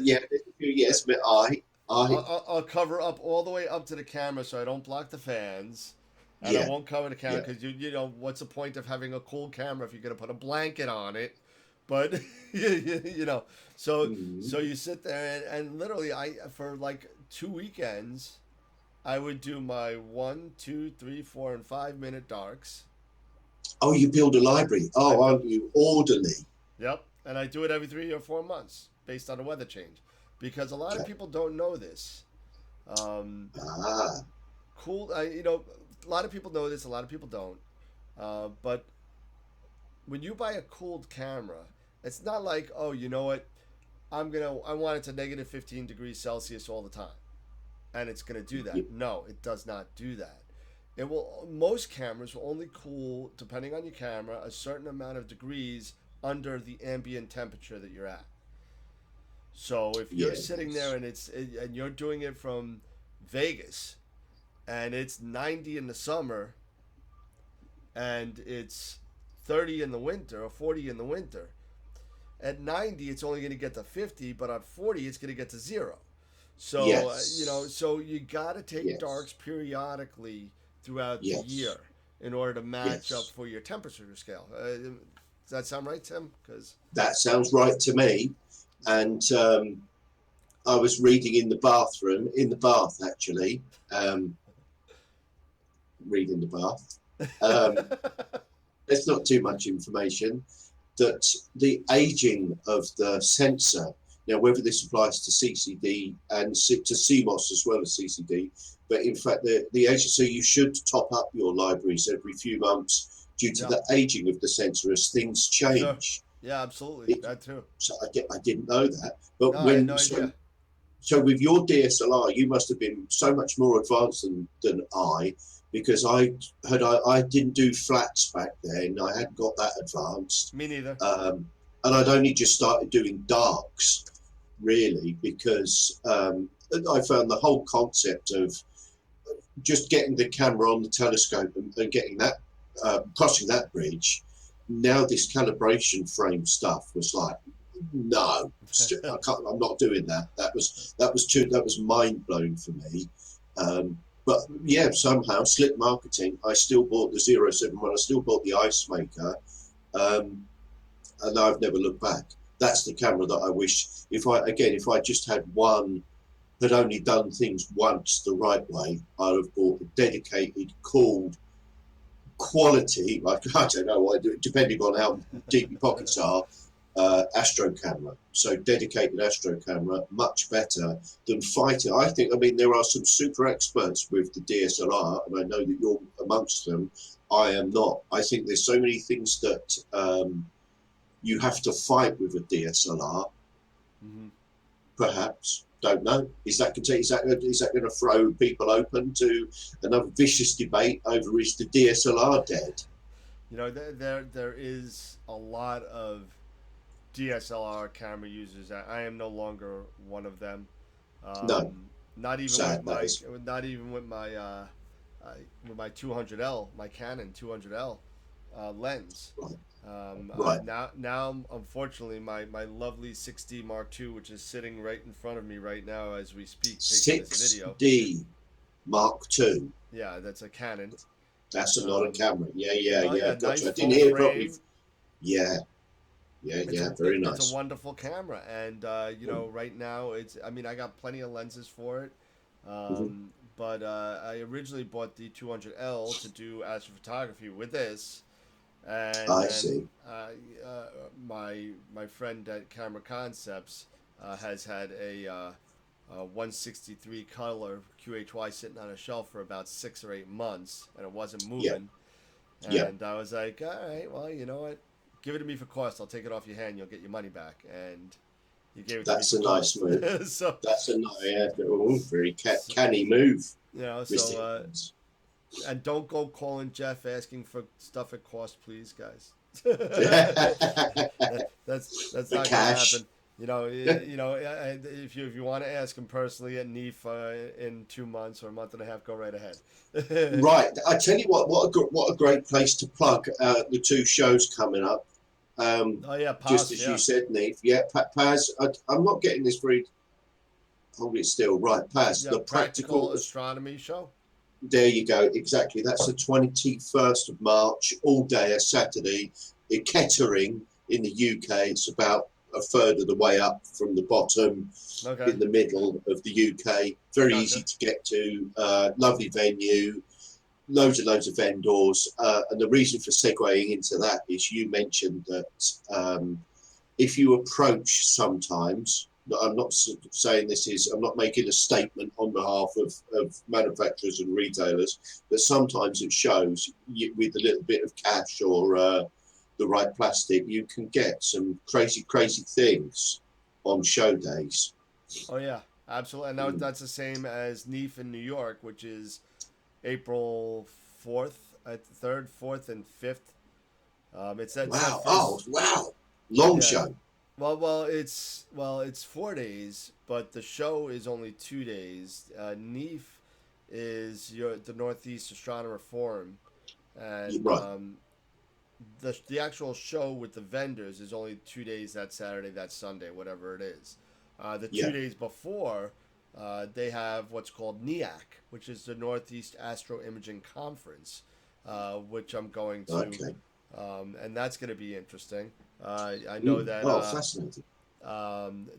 few yes, but I, I'll cover up all the way up to the camera so I don't block the fans, and I yeah, won't cover the camera yeah. because you know what's the point of having a cool camera if you're gonna put a blanket on it? But you know, so Mm. you sit there and literally I for like 2 weekends I would do my 1, 2, 3, 4, and 5 minute darks. Oh, you build a library. I Oh, built aren't you orderly? Yep, and I do it every 3 or 4 months based on the weather change, because a lot of Okay. people don't know this. Um, Ah, cool, you know, a lot of people know this, a lot of people don't. But when you buy a cooled camera, it's not like, oh, you know what, I want it to negative 15 degrees Celsius all the time, and it's gonna do yeah, that. No, it does not do that. It will. Most cameras will only cool, depending on your camera, a certain amount of degrees under the ambient temperature that you're at. So if you're sitting there yes, and you're doing it from Vegas and it's 90 in the summer and it's 30 in the winter or 40 in the winter, at 90 it's only going to get to 50, but at 40 it's going to get to 0. So you know, yes, so you got to take yes, darks periodically throughout the yes, year in order to match up yes. for your temperature scale. Does that sound right, Tim? Because That sounds right to me. And I was reading in the bathroom, in the bath actually, um, reading the bath. Um, there's not too much information that the aging of the sensor, now whether this applies to CCD and to CMOS as well as CCD, but in fact the aging, so you should top up your libraries every few months due to yeah, the aging of the sensor as things sure, change. yeah, absolutely, It, that too. so I didn't know that, but No, I had no idea. so with your DSLR, you must have been so much more advanced than I, because I didn't do flats back then. I hadn't got that advanced, Me neither. and I'd only just started doing darks, really, because I found the whole concept of just getting the camera on the telescope and getting that crossing that bridge. Now this calibration frame stuff was like, no, I can't, I'm not doing that. That was mind blowing for me. But yeah, somehow slick marketing. I still bought the 071. I still bought the ice maker, and I've never looked back. That's the camera that I wish. If I just had one, had only done things once the right way, I'd have bought a dedicated, cooled, quality. Like I don't know, depending on how deep your pockets are, Astro camera. So dedicated Astro camera, much better than fighting. I think. I mean, there are some super experts with the DSLR, and I know that you're amongst them. I am not. I think there's so many things that you have to fight with a DSLR, Hmm. perhaps. Don't know. Is that going to throw people open to another vicious debate over is the DSLR dead? You know, there is a lot of DSLR camera users. I am no longer one of them. No, Not even with sad that my is. not even with my 200L, my Canon 200L lens. Right, right. Now, unfortunately, my lovely 6D Mark II, which is sitting right in front of me right now as we speak, taking this video. 6D Mark II. Yeah, that's a Canon. That's another Um, camera. Yeah, yeah, oh yeah. yeah, nice Gotcha. I didn't full hear it properly. frame. Yeah, yeah, yeah. Very It's a nice. wonderful camera, and you know, right now it's. I mean, I got plenty of lenses for it, Mm-hmm. but I originally bought the 200L to do astrophotography with this, and I then see. my friend at Camera Concepts has had a 163 color QHY sitting on a shelf for about 6 or 8 months, and it wasn't Yeah, moving. yeah. And I was like, all right, well, you know what? Give it to me for cost. I'll take it off your hand. You'll get your money back. And he gave it to me That's for a nice cost. move. so, That's a nice, yeah, oh, very so, canny move, you know, Mr. so, Higgins. and don't go calling Jeff asking for stuff at cost, please, guys. That's The not gonna cash. happen. If you want to ask him personally at NEEF in 2 months or a month and a half, go right ahead. Right. I tell you what a great place to plug the two shows coming up. Oh yeah, Just Paz, as you yeah, said, Neve. Yeah, Paz. I'm not getting this very. Hold it still. Right, Paz. yeah, The practical practical. astronomy show. There you go. Exactly. That's the 21st of March, all day, a Saturday, in Kettering in the UK. It's about a third of the way up from the bottom Okay, in the middle of the UK. Very easy gotcha. to get to. Lovely venue. Loads of vendors. And the reason for segueing into that is you mentioned that if you approach sometimes, I'm not saying this is, I'm not making a statement on behalf of manufacturers and retailers, but sometimes it shows with a little bit of cash or the right plastic, you can get some crazy things on show days. Oh yeah, absolutely. And Mm. that's the same as NEEF in New York, which is April 4th, 3rd, 4th, and 5th. It's that Wow. Oh, first. wow. Long Yeah. show. It's 4 days, but the show is only 2 days. NEEF is the Northeast Astronomer Forum, and Right. the actual show with the vendors is only 2 days. That Saturday, that Sunday, whatever it is. The two Yeah. days before, they have what's called NEAC, which is the Northeast Astro Imaging Conference, which I'm going to, Okay. and that's going to be interesting. I know that Oh, fascinating.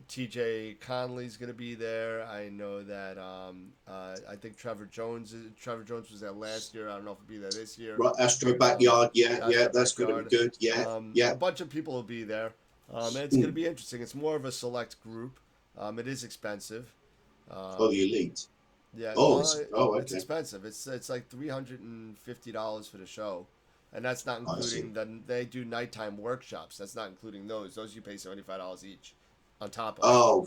TJ Conley's going to be there. I know that I think Trevor Jones was there last year. I don't know if he'll be there this year. Right, Astro Um, Backyard. Yeah, yeah, Astro that's going to be Backyard. good. Yeah, A yeah. bunch of people will be there, and it's going to Mm. be interesting. It's more of a select group. It is expensive. Oh, the Um, elite. yeah, Oh, well, it's okay. expensive. It's like $350 for the show, and that's not I see. including they do nighttime workshops. That's not including those. Those you pay $75 each, on top of. Oh,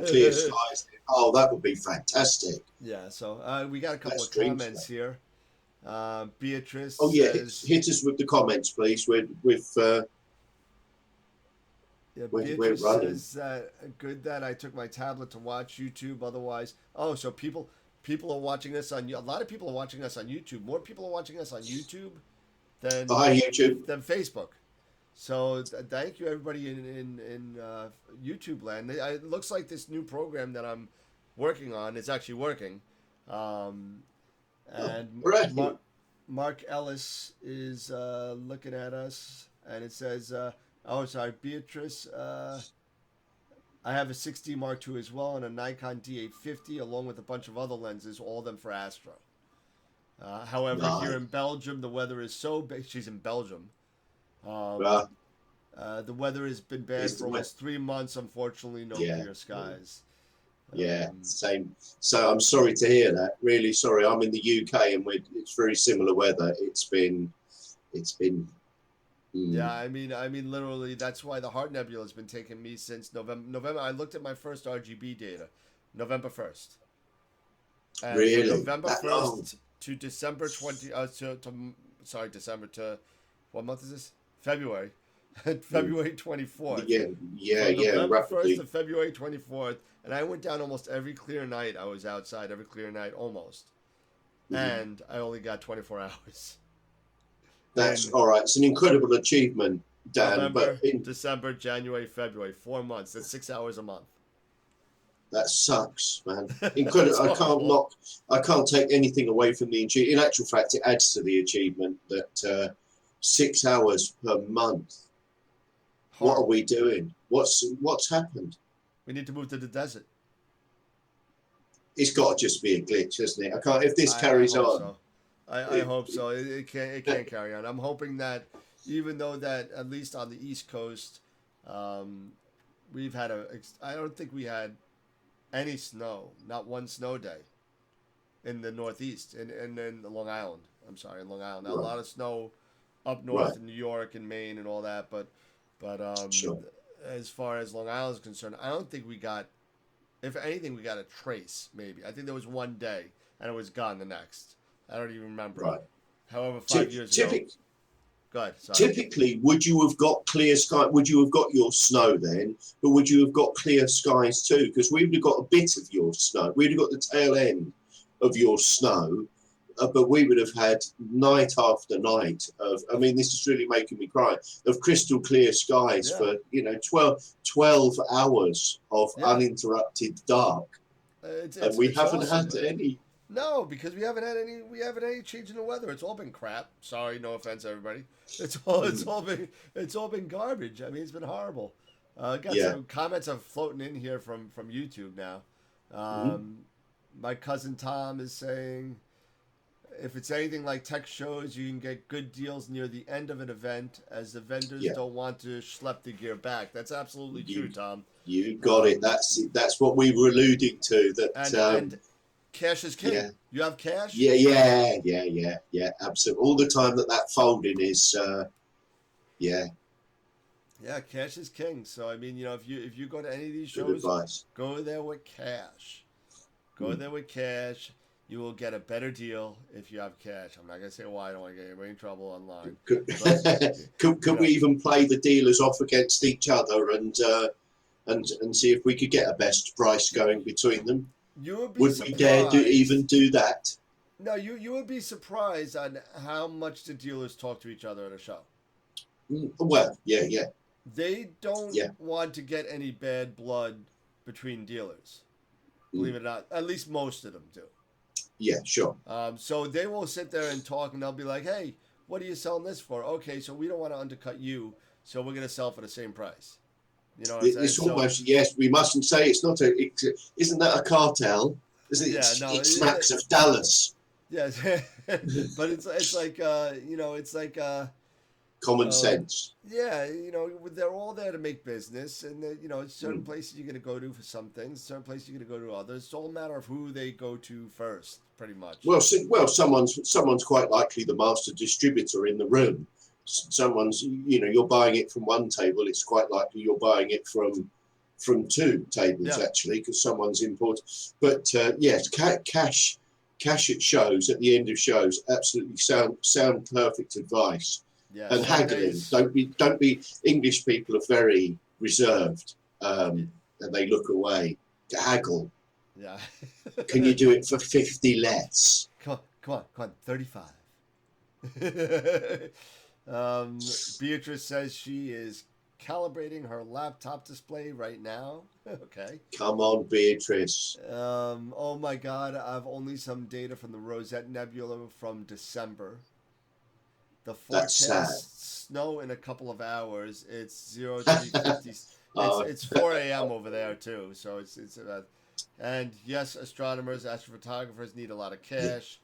clear skies. Oh, that would be fantastic. Yeah. So we got a couple That's of dreams, man. comments here. Beatrice Oh yeah, says, hit us with the comments, please. yeah, We're Beatrice running. says good that I took my tablet to watch YouTube. Otherwise, oh, so people are watching us on. A lot of people are watching us on YouTube. More people are watching us on YouTube Oh, than hi YouTube. Facebook. So thank you everybody in YouTube land. It looks like this new program that I'm working on is actually working. Um, Oh, and hooray. Mark Ellis is looking at us, and it says, "Oh, sorry, Beatrice. I have a 6D Mark II as well, and a Nikon D850, along with a bunch of other lenses, all of them for Astro. However, here Nice. in Belgium, the weather is so bad. She's in Belgium. Uh, Um, the weather has been bad is for the way. almost 3 months. Unfortunately, no Yeah. clear skies. Yeah, Um, same. So I'm sorry to hear that. Really sorry. I'm in the UK and it's very similar weather. It's been. Yeah, Mm, I mean, literally, that's why the Heart Nebula has been taking me since November. I looked at my first RGB data, November 1st. And from Really? November That long? 1st to December 20, sorry, December to, what month is this? February. Mm. February 24th. Yeah, yeah, From yeah. November 1st to Rapidly. February 24th. And I went down almost every clear night. I was outside every clear night, almost. Mhm. And I only got 24 hours. That's In all right. It's an incredible achievement, Dan. But November, December, January, February, 4 months. That's 6 hours a month. that sucks, man. It's Incredible. horrible. I can't take anything away from the achievement. In actual fact, it adds to the achievement that 6 hours per month. What are Horrible. we doing? What's happened? We need to move to the desert. It's got to just be a glitch, hasn't it? I can't. If this I carries hope on, so. I it, hope so. It it, can't carry on. I'm hoping that even though that at least on the East Coast, um, we've had a. I don't think we had any snow, not one snow day in the Northeast, in Long Island. I'm sorry, in Long Island. Now, a right, lot of snow up right, north in New York and Maine and all that, but sure. as far as Long Island is concerned, I don't think we got. If anything, we got a trace. Maybe I think there was one day and it was gone the next. I don't even remember. Right. However, 5 years ago. Typic, Go ahead. Sorry. typically, would you have got clear sky? Would you have got your snow then? But would you have got clear skies too? Because we would have got a bit of your snow. We'd have got the tail end of your snow, but we would have had night after night of. I mean, this is really making me cry. Of crystal clear skies Yeah. for 12 hours of Yeah. uninterrupted dark, It's and it's we it's haven't awesome. had any. No, because we haven't had any change in the weather. It's all been crap. Sorry, no offense, everybody. It's all it's Mm, all been it's all been garbage. I mean, it's been horrible. Got yeah. some comments are floating in here from YouTube now. Mhm. My cousin Tom is saying if it's anything like tech shows, you can get good deals near the end of an event as the vendors Yeah. don't want to schlep the gear back. That's absolutely true, You Tom. you got it. Um, That's what we were alluding to. That and cash is king. yeah, You have cash? yeah. Absolutely. All the time that folding is yeah. Yeah, cash is king. So I mean, if you go to any of these Good shows, advice. go there with cash. Go Mm. there with cash. You will get a better deal if you have cash. I'm not gonna say why. I don't want to get anybody in trouble online, Could, but you could we know, even play the dealers off against each other and see if we could get a best price going between them? you would be Would we dare even surprised. do that? No, you would be surprised on how much the dealers talk to each other at a show. Well, yeah, They don't yeah, want to get any bad blood between dealers. mm, Believe it or not, at least most of them do. yeah, sure. So they will sit there and talk, and they'll be like, "Hey, what are you selling this for?" Okay, so we don't want to undercut you, so we're gonna sell for the same price. You know what I'm saying? It's So almost, yes, we mustn't say it's not a. Isn't that a cartel? Isn't it? yeah, no, It smacks of Dallas. yeah, but it's like it's like Common uh, sense. yeah, they're all there to make business, and certain Mm. places you're gonna go to for some things, certain places you're gonna go to others. It's all a matter of who they go to first, pretty much. Well, someone's quite likely the master distributor in the room. Someone's, you're buying it from one table. It's quite likely you're buying it from two tables Yeah, actually, because someone's important. But yes, cash at shows, at the end of shows, absolutely sound perfect advice. yeah. And Some haggling, days, don't be. English people are very reserved, y- and they look away to haggle. yeah. Can you do it for 50 less? Come on, 35. Beatrice says she is calibrating her laptop display right now. Okay. Come on, Beatrice. Oh my God, I've only some data from the Rosette Nebula from December. The That's sad. forecast snow in a couple of hours. It's 0350. uh, It's 4 a.m. over there too. So it's about. And yes, astronomers, astrophotographers need a lot of cash.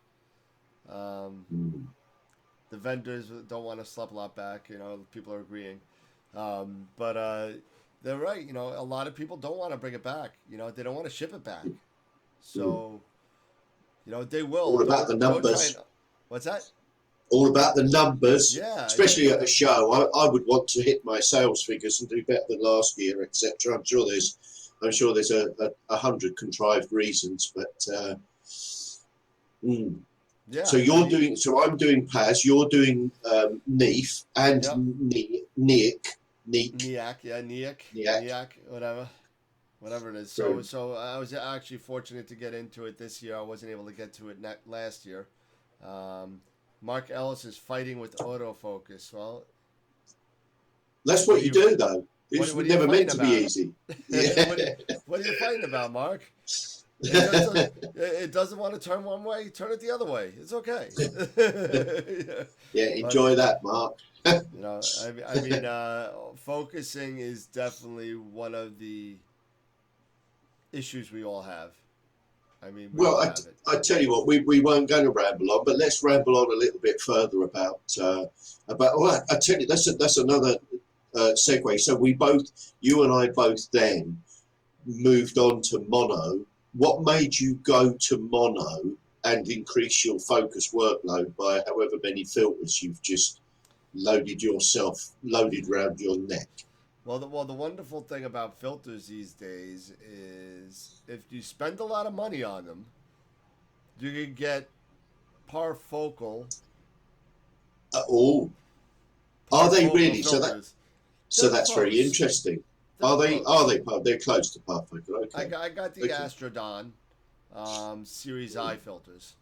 Um, mm, the vendors don't want to slap a lot back. People are agreeing. But they're right. A lot of people don't want to bring it back. They don't want to ship it back. mm. So, they will. All about the Don't try and. numbers. What's that? All about the numbers. Yeah, Especially at a show, I would want to hit my sales figures and do better than last year, etc. I'm sure there's I'm sure there's a hundred contrived reasons, but Yeah. so you're doing. So I'm doing Paz. You're doing Neef and Yep. Neek. Niak, yeah, Niak, whatever it is. True. So I was actually fortunate to get into it this year. I wasn't able to get to it last year. Um, Mark Ellis is fighting with autofocus. Well, That's what what are you you do, though. It what was are you never fighting meant to be about? easy. Yeah. What are you fighting about, Mark? It doesn't want to turn one way. Turn it the other way. It's okay. Yeah. Yeah. But Enjoy that, Mark. focusing is definitely one of the issues we all have. I mean, we Well, all have it. I tell you what, we weren't going to ramble on, but let's ramble on a little bit further about. Well, I tell you, that's another segue. So you and I both then moved on to mono. What made you go to mono and increase your focus workload by however many filters you've just loaded around your neck? The wonderful thing about filters these days is if you spend a lot of money on them, you can get parfocal Oh, are they really? filters. So They're that's very close. interesting. They're close. They're close to Pathfinder. Okay. I got the Okay. Astrodon Series I filters,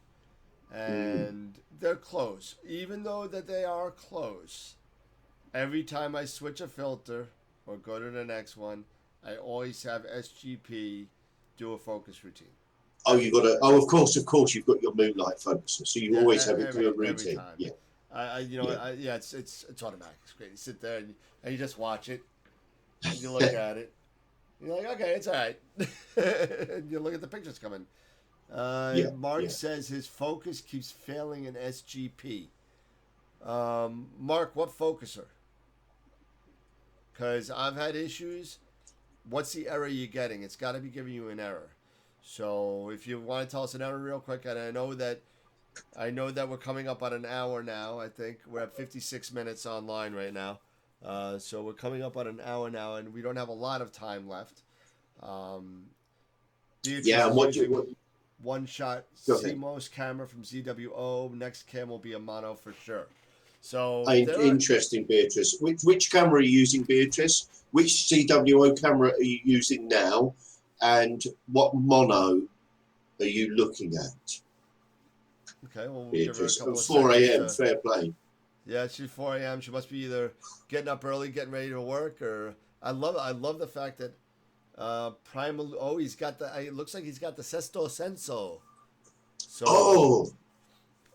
Mm. and they're close. Even though that they are close, every time I switch a filter or go to the next one, I always have SGP do a focus routine. Oh, you got to. Oh, of course, you've got your moonlight focuser, so you Yeah, always have a good every routine. time. Yeah, yeah. It's automatic. It's great. You sit there and you just watch it, and you look at it. You're like, okay, it's all right. And you look at the pictures coming. Yeah, Mark yeah. says his focus keeps failing in SGP. Mark, what focuser? Because I've had issues. What's the error you're getting? It's got to be giving you an error. So if you want to tell us an error real quick, and I know that we're coming up on an hour now. I think we're at 56 minutes online right now. So we're coming up on an hour now, and we don't have a lot of time left. Beatrice Yeah, and is using what? one shot Go ahead. CMOS camera from ZWO. Next cam will be a mono for sure. So Interesting, Beatrice. Which camera are you using, Beatrice? Which CWO camera are you using now? And what mono are you looking at, okay. Well, we'll give her a Beatrice? couple At of 4 seconds a.m. to. Fair play. Yeah, she's 4 a.m. She must be either getting up early, getting ready to work, or I love the fact that Primal. Oh, he's got the. It looks like he's got the Sesto Senso. So Oh,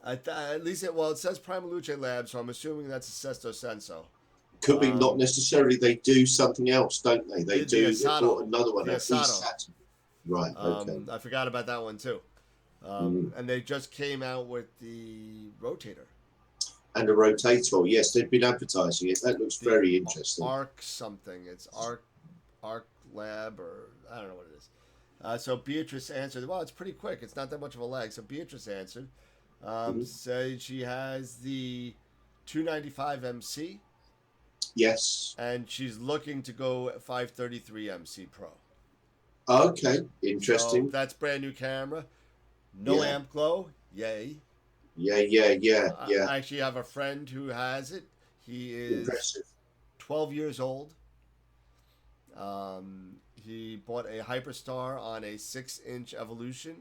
at least it says Primaluce Lab, so I'm assuming that's a Sesto Senso. could be not necessarily. They do something else, don't they? They The do. They Asato, brought another one the out. Asato. East Right. Okay. I forgot about that one too. Mm. And they just came out with the rotator. And a rotator. Yes, they've been advertising it. That looks The very interesting. Arc something. It's Arc Lab, or I don't know what it is. So Beatrice answered. Well, it's pretty quick. It's not that much of a lag. So Beatrice answered. Said she has the 295 MC. Yes. And she's looking to go 533 MC Pro. Okay. Interesting. So that's brand new camera. No amp glow. Yay. Yeah. I actually have a friend who has it. He is Impressive. 12 years old. He bought a Hyperstar on a 6-inch Evolution.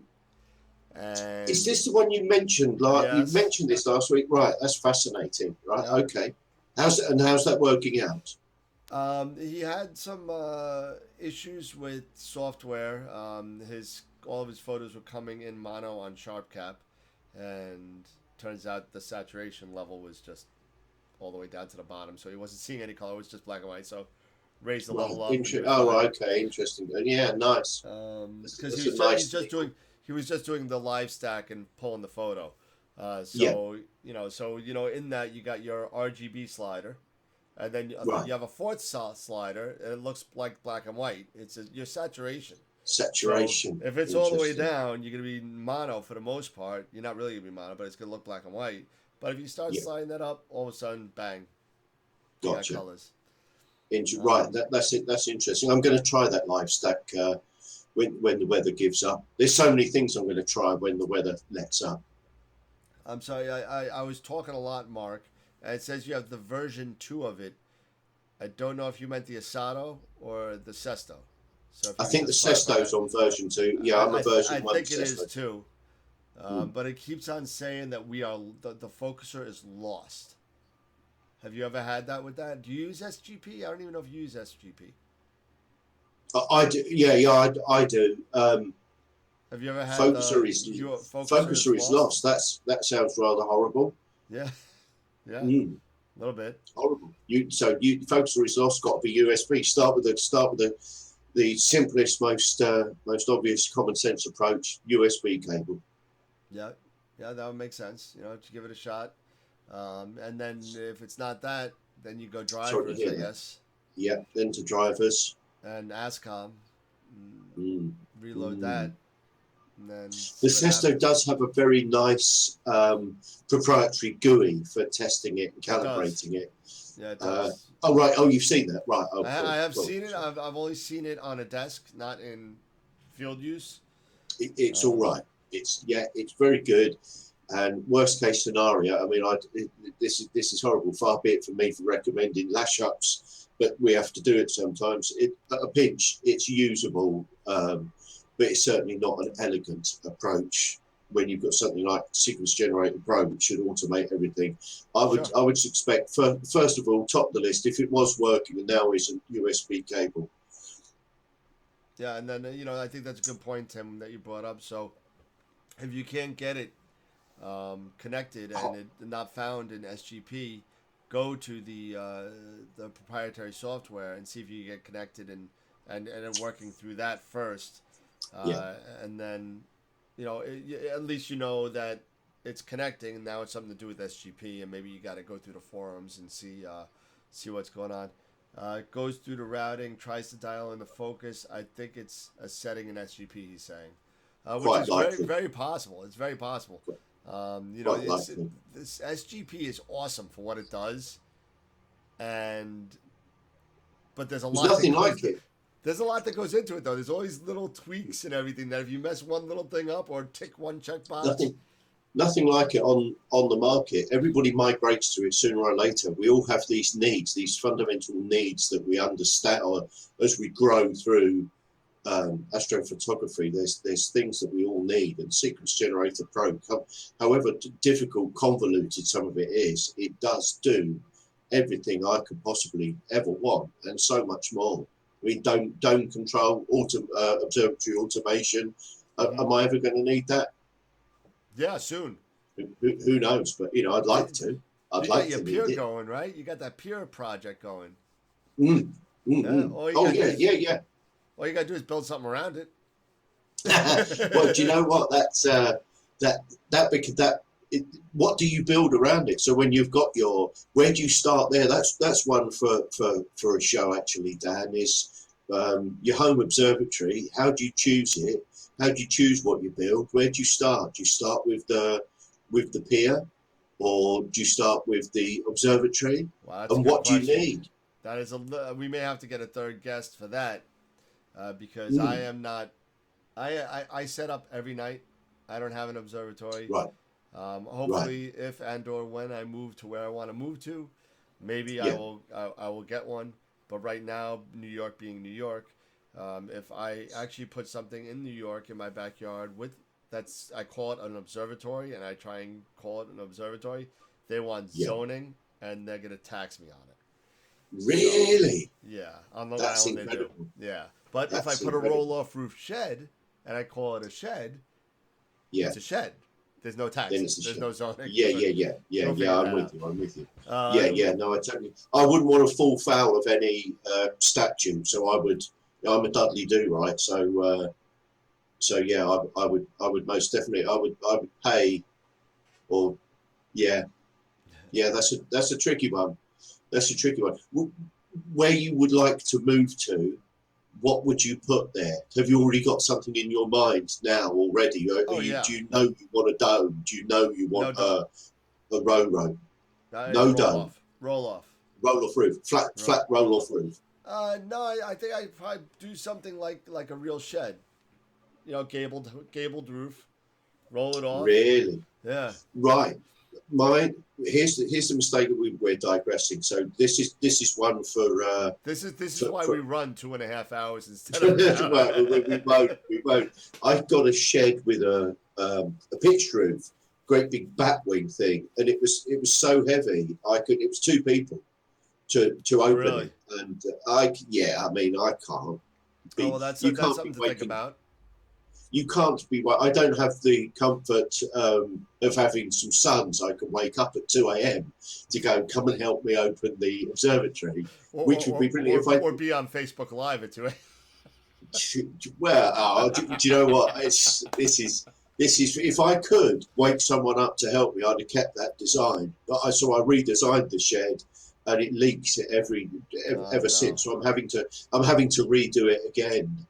And Is this the one you mentioned? Yes. You mentioned this last week, right? That's fascinating. Right? Yep. Okay. How's that working out? He had some issues with software. All of his photos were coming in mono on SharpCap, and turns out the saturation level was just all the way down to the bottom, so he wasn't seeing any color. It was just black and white. So raised the level up. Okay, interesting. Yeah, nice. Because he was just doing the live stack and pulling the photo. In that you got your RGB slider, and then you have a fourth slider, and it looks like black and white. It's your saturation. Saturation. So if it's all the way down, you're gonna be mono for the most part. You're not really gonna be mono, but it's gonna look black and white. But if you start sliding that up, all of a sudden, bang, you got colors. Right, that's it. That's interesting. I'm going to try that live stack when the weather gives up. There's so many things I'm going to try when the weather lets up. I'm sorry, I was talking a lot, Mark. It says you have the version 2 of it. I don't know if you meant the Asado or the Sesto. So if I you could think the just clarify Sesto's that. on version 2. Yeah, I'm a I version 1 think it is Sesto. too. Hmm. But it keeps on saying that the focuser is lost. Have you ever had that with that? Do you use SGP? I don't even know if you use SGP. I do. Yeah, I do. Have you ever had Focuser the is your focuser is Focuser is lost? lost. That sounds rather horrible. Yeah, yeah, Mm, a little bit. horrible. You Focuser is lost. Got to be USB. Start with the simplest, most obvious, common sense approach. USB cable. Yeah, yeah, that would make sense. To give it a shot. And then if it's not that, then you go Sorry to drivers, hear I that. guess, Yeah. Then to drivers. and ASCOM. Mm, Mm, Reload mm. that, and then The see what Sesto happens. does have a very nice proprietary GUI for testing it and It does. calibrating it. Yeah, it does. Oh right. Oh, you've seen that, right? Oh, I cool, have cool. seen it. I've only seen it on a desk, not in field use. It's all Um, right. It's very good. And worst case scenario, I mean, this is horrible. Far be it from me for recommending lash ups, but we have to do it sometimes. At a pinch, it's usable, but it's certainly not an elegant approach. When you've got something like Sequence Generator Pro, which should automate everything, sure. I would expect first of all, top the list if it was working and now isn't USB cable. Yeah, and then I think that's a good point, Tim, that you brought up. So if you can't get it connected and it not found in SGP, go to the proprietary software and see if you can get connected and working through that first, Yeah, and then at least you know that it's connecting, and now it's something to do with SGP, and maybe you got to go through the forums and see what's going on. Goes through the routing, tries to dial in the focus. I think it's a setting in SGP. He's saying, which quite is very likely. very possible. It's very possible. Quite likely. This SGP is awesome for what it does, and but there's a There's lot that nothing goes. like it. There's a lot that goes into it though. There's all these little tweaks and everything that if you mess one little thing up or tick one checkbox, Nothing nothing like it on the market. Everybody migrates to it sooner or later. We all have these needs, these fundamental needs that we understand, or as we grow through astrophotography. There's things that we all need, and Sequence Generator Pro, however difficult, convoluted some of it is, it does do everything I could possibly ever want, and so much more. I mean, dome control, observatory automation. mm-hmm. Am I ever going to need that? Yeah, soon. Who knows? But I'd like You, to. I'd you got like your to need peer it. going, right? You got that peer project going. Mm, mm, Yeah. mm. Oh yeah, yeah, yeah. All you gotta do is build something around it. Well, do you know what? That what do you build around it? So when you've got where do you start there? That's one for a show actually, Dan, is your home observatory. How do you choose it? How do you choose what you build? Where do you start? Do you start with the pier, or do you start with the observatory? Wow, that's a And good what do you question. need? That is we may have to get a third guest for that, because I Mm, am not. I set up every night. I don't have an observatory. right, right, Hopefully, if and or when I move to where I want to move to, maybe yeah, I will get one. But right now, New York being New York, if I actually put something in New York in my backyard I call it an observatory, and I try and call it an observatory, they want yeah. zoning, and they're gonna tax me on it. So Really? yeah, on Long That's Island they do. incredible. Yeah, but if I That's put a incredible. roll-off roof shed and I call it a shed, Yeah. it's a shed. There's no Then it's taxes. a There's shit. no zoning. Yeah, So yeah, yeah, yeah, go yeah. figure I'm that with out. you. I'm with you. Yeah, Uh, yeah. No, I totally. I wouldn't want to fall foul of any statute, so I would. I'm a Dudley Do Right, so yeah, I would most definitely. I would pay, or yeah, yeah. That's a tricky one. That's a tricky one. Where you would like to move to? What would you put there? Have you already got something in your mind now already? oh yeah, Do you know you want a dome? Do you know you no want dome. a row? It's No roll dome. off. Roll off. roll-off roof, flat roll-off roof. No, I think I probably do something like a real shed. You know, gabled roof. Roll it off. Really? Yeah. Right. Mine. Here's the mistake that we're digressing. So this is one for. This is why we run 2.5 hours instead of an hour. Well, we won't. I've got a shed with a pitched roof, great big batwing thing, and it was so heavy it was two people to open Really? it, and I mean I can't. Oh, well, that's something to think about. You can't be. I don't have the comfort of having some sons. I can wake up at 2 a.m. to go come and help me open the observatory, which would be brilliant. Or be on Facebook Live at 2 a.m. Well, do you know what? This is. If I could wake someone up to help me, I'd have kept that design. But I redesigned the shed, and it leaks ever since. So I'm having to redo it again.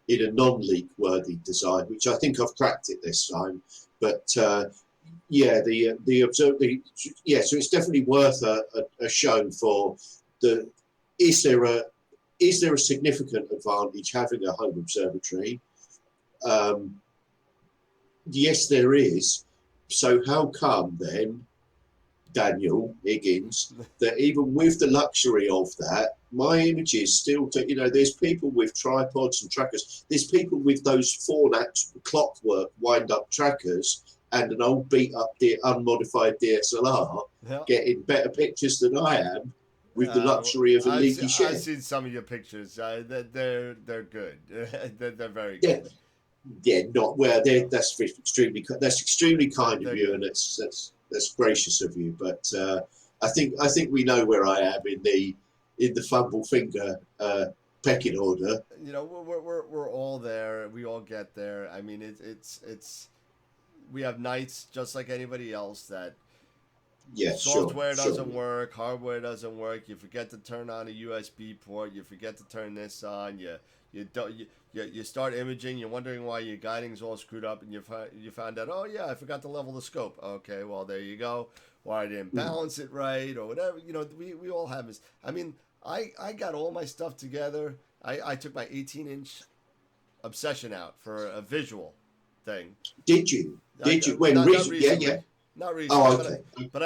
In a non-leak worthy design, which I think I've cracked it this time. But so it's definitely worth a show for the. Is there a significant advantage having a home observatory? Yes, there is. So how come then, Daniel Higgins, that even with the luxury of that, my images still, there's people with tripods and trackers. There's people with those Fornax clockwork wind-up trackers and an old beat-up unmodified DSLR getting better pictures than I am with the luxury of a leaky shed. I've seen some of your pictures. They're good. they're very good. Yeah, that's extremely kind of you, and that's gracious of you. But I think we know where I am in the fumble finger pecking order. You know, we're all there. We all get there. I mean, it's we have nights just like anybody else that software doesn't work, hardware doesn't work. You forget to turn on a USB port. You forget to turn this on. You start imaging. You're wondering why your guiding's all screwed up, and you found out, oh yeah, I forgot to level the scope. Okay, well there you go. Or I didn't balance it right, or whatever. You know, we all have this. I mean, I got all my stuff together. I took my 18-inch Obsession out for a visual thing. Did you? When not recently? Yeah. Not recently. Oh, okay. But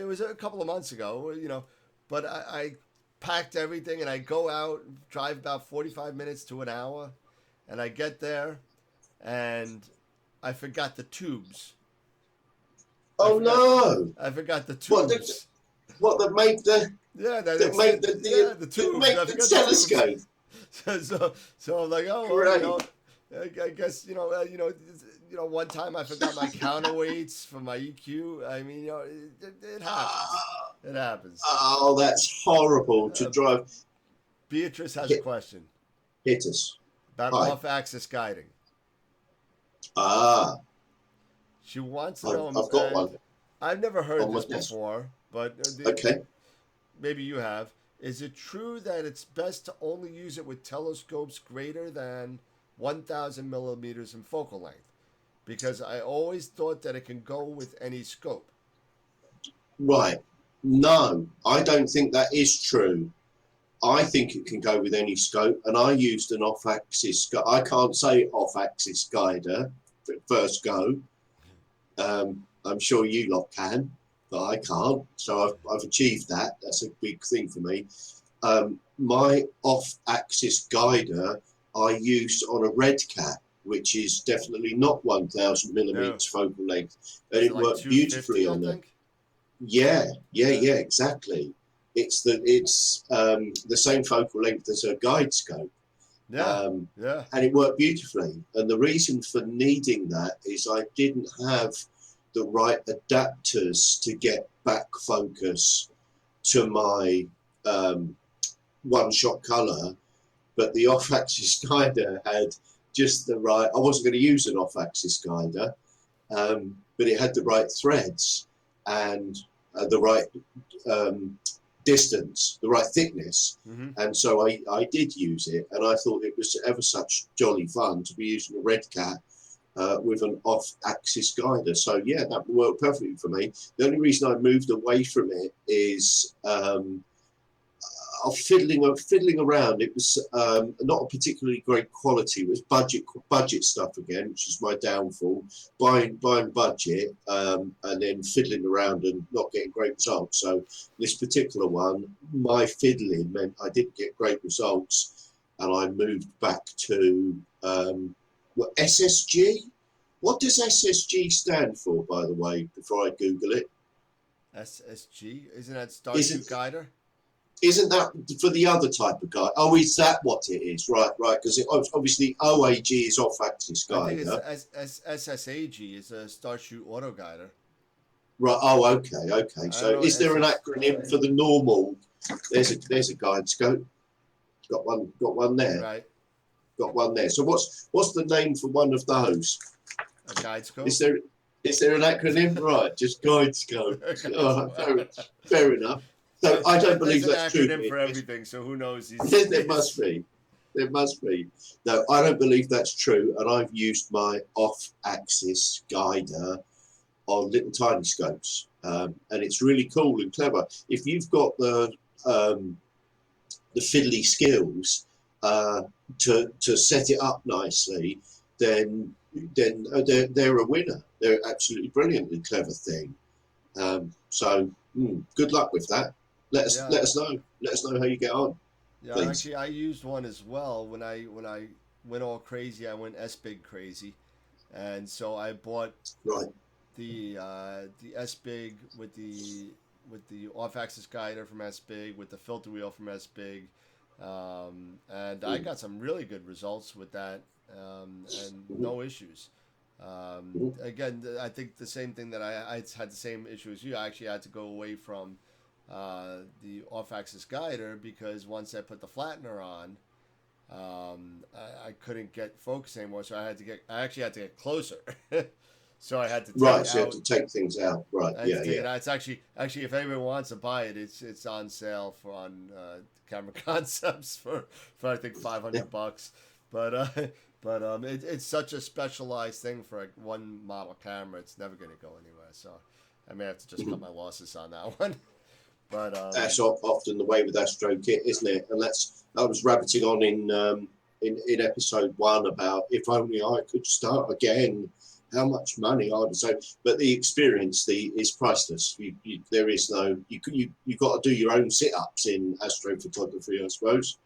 it was a couple of months ago. You know, but I packed everything and I go out, drive about 45 minutes to an hour, and I get there, and I forgot the tubes. I forgot the tubes. What that make the the tubes. That make the telescope. So I'm like, oh, well, you know, I guess you know, one time I forgot my counterweights for my EQ. I mean, you know, it happens. It happens. Oh, that's horrible to drive. Beatrice has a question. Hit us. About off-axis guiding. She wants to know. I've got one. I've never heard this before, but okay. Maybe you have. Is it true that it's best to only use it with telescopes greater than 1,000 millimeters in focal length? Because I always thought that it can go with any scope. Right. No, I don't think that is true. I think it can go with any scope, and I used an off-axis. I can't say off-axis guider at first go. I'm sure you lot can, but I can't. So I've achieved that. That's a big thing for me. My off-axis guider I used on a red cat, which is definitely not 1,000 millimeters focal length, and it worked beautifully on it. Yeah, exactly. It's the same focal length as a guide scope. And it worked beautifully. And the reason for needing that is I didn't have the right adapters to get back focus to my one-shot color, but the off-axis guider had just the right. I wasn't going to use an off-axis guider, but it had the right threads and the right distance, the right thickness, and so I did use it, and I thought it was ever such jolly fun to be using a red cat with an off-axis guider. So yeah, that worked perfectly for me. The only reason I moved away from it is fiddling around. It was not a particularly great quality. It was budget stuff again, which is my downfall. Buying budget and then fiddling around and not getting great results. So this particular one, my fiddling meant I didn't get great results, and I moved back to SSG. What does SSG stand for, by the way? Before I Google it, SSG, isn't that Starship Guider? Isn't that for the other type of guide? Oh, is that what it is? Right. Because obviously OAG is off-axis guider. I think it's SSAG is a Starshoot Auto Guider. Right. Oh, okay. So is there an acronym for the normal? There's a guide scope. Got one there. Right. Got one there. So what's the name for one of those? A guide scope. Is there an acronym? Right. Just guide scope. Oh, fair enough. So I don't believe that's true. There's an acronym for everything, so who knows? There must be. No, I don't believe that's true, and I've used my off-axis guider on little tiny scopes, and it's really cool and clever. If you've got the fiddly skills to set it up nicely, then they're a winner. They're absolutely brilliantly clever thing. So good luck with that. Let us know. Let us know how you get on. Yeah, please. Actually, I used one as well when I went all crazy. I went S-Big crazy, and so I bought the S-Big with the off-axis guider from S-Big, with the filter wheel from S-Big, and I got some really good results with that, and no issues. Again, I think the same thing that I had the same issue as you. I actually had to go away from the off-axis guider because once I put the flattener on, I couldn't get focus anymore. So I actually had to get closer. So I had to take so you have to take things out. Right. Yeah. It's actually if anyone wants to buy it, it's on sale on Camera Concepts for I think $500. But it's such a specialized thing for one model camera. It's never going to go anywhere. So I may have to just cut my losses on that one. But that's often the way with Astro Kit, isn't it? And I was rabbiting on in episode 1 about if only I could start again, how much money I would save. But the experience is priceless. There is no you got to do your own sit-ups in astrophotography, I suppose.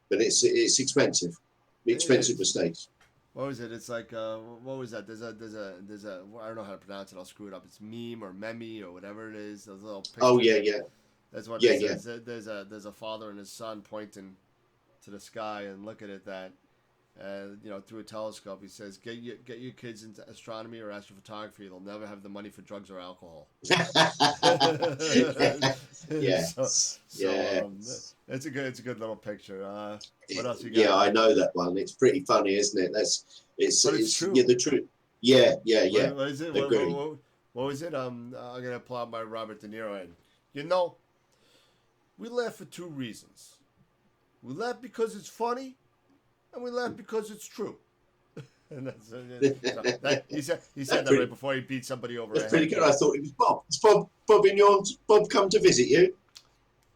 But it's expensive. Expensive mistakes. What was it? It's like what was that? There's a I don't know how to pronounce it. I'll screw it up. It's meme or meme or whatever it is. Those little pictures. Oh yeah. That's what it says. There's a father and his son pointing to the sky and looking at that, and through a telescope. He says, "Get your kids into astronomy or astrophotography. They'll never have the money for drugs or alcohol." Yeah. It's a good little picture. What else you got? Yeah, I know that one. It's pretty funny, isn't it? It's true. Yeah, the truth. Yeah. What is it? What was it? I'm gonna pull out my Robert De Niro head. We laugh for 2 reasons. We laugh because it's funny, and we laugh because it's true. And he said that right before he beat somebody over. That's pretty good. I thought it was Bob. It's Bob in yours. Bob come to visit you.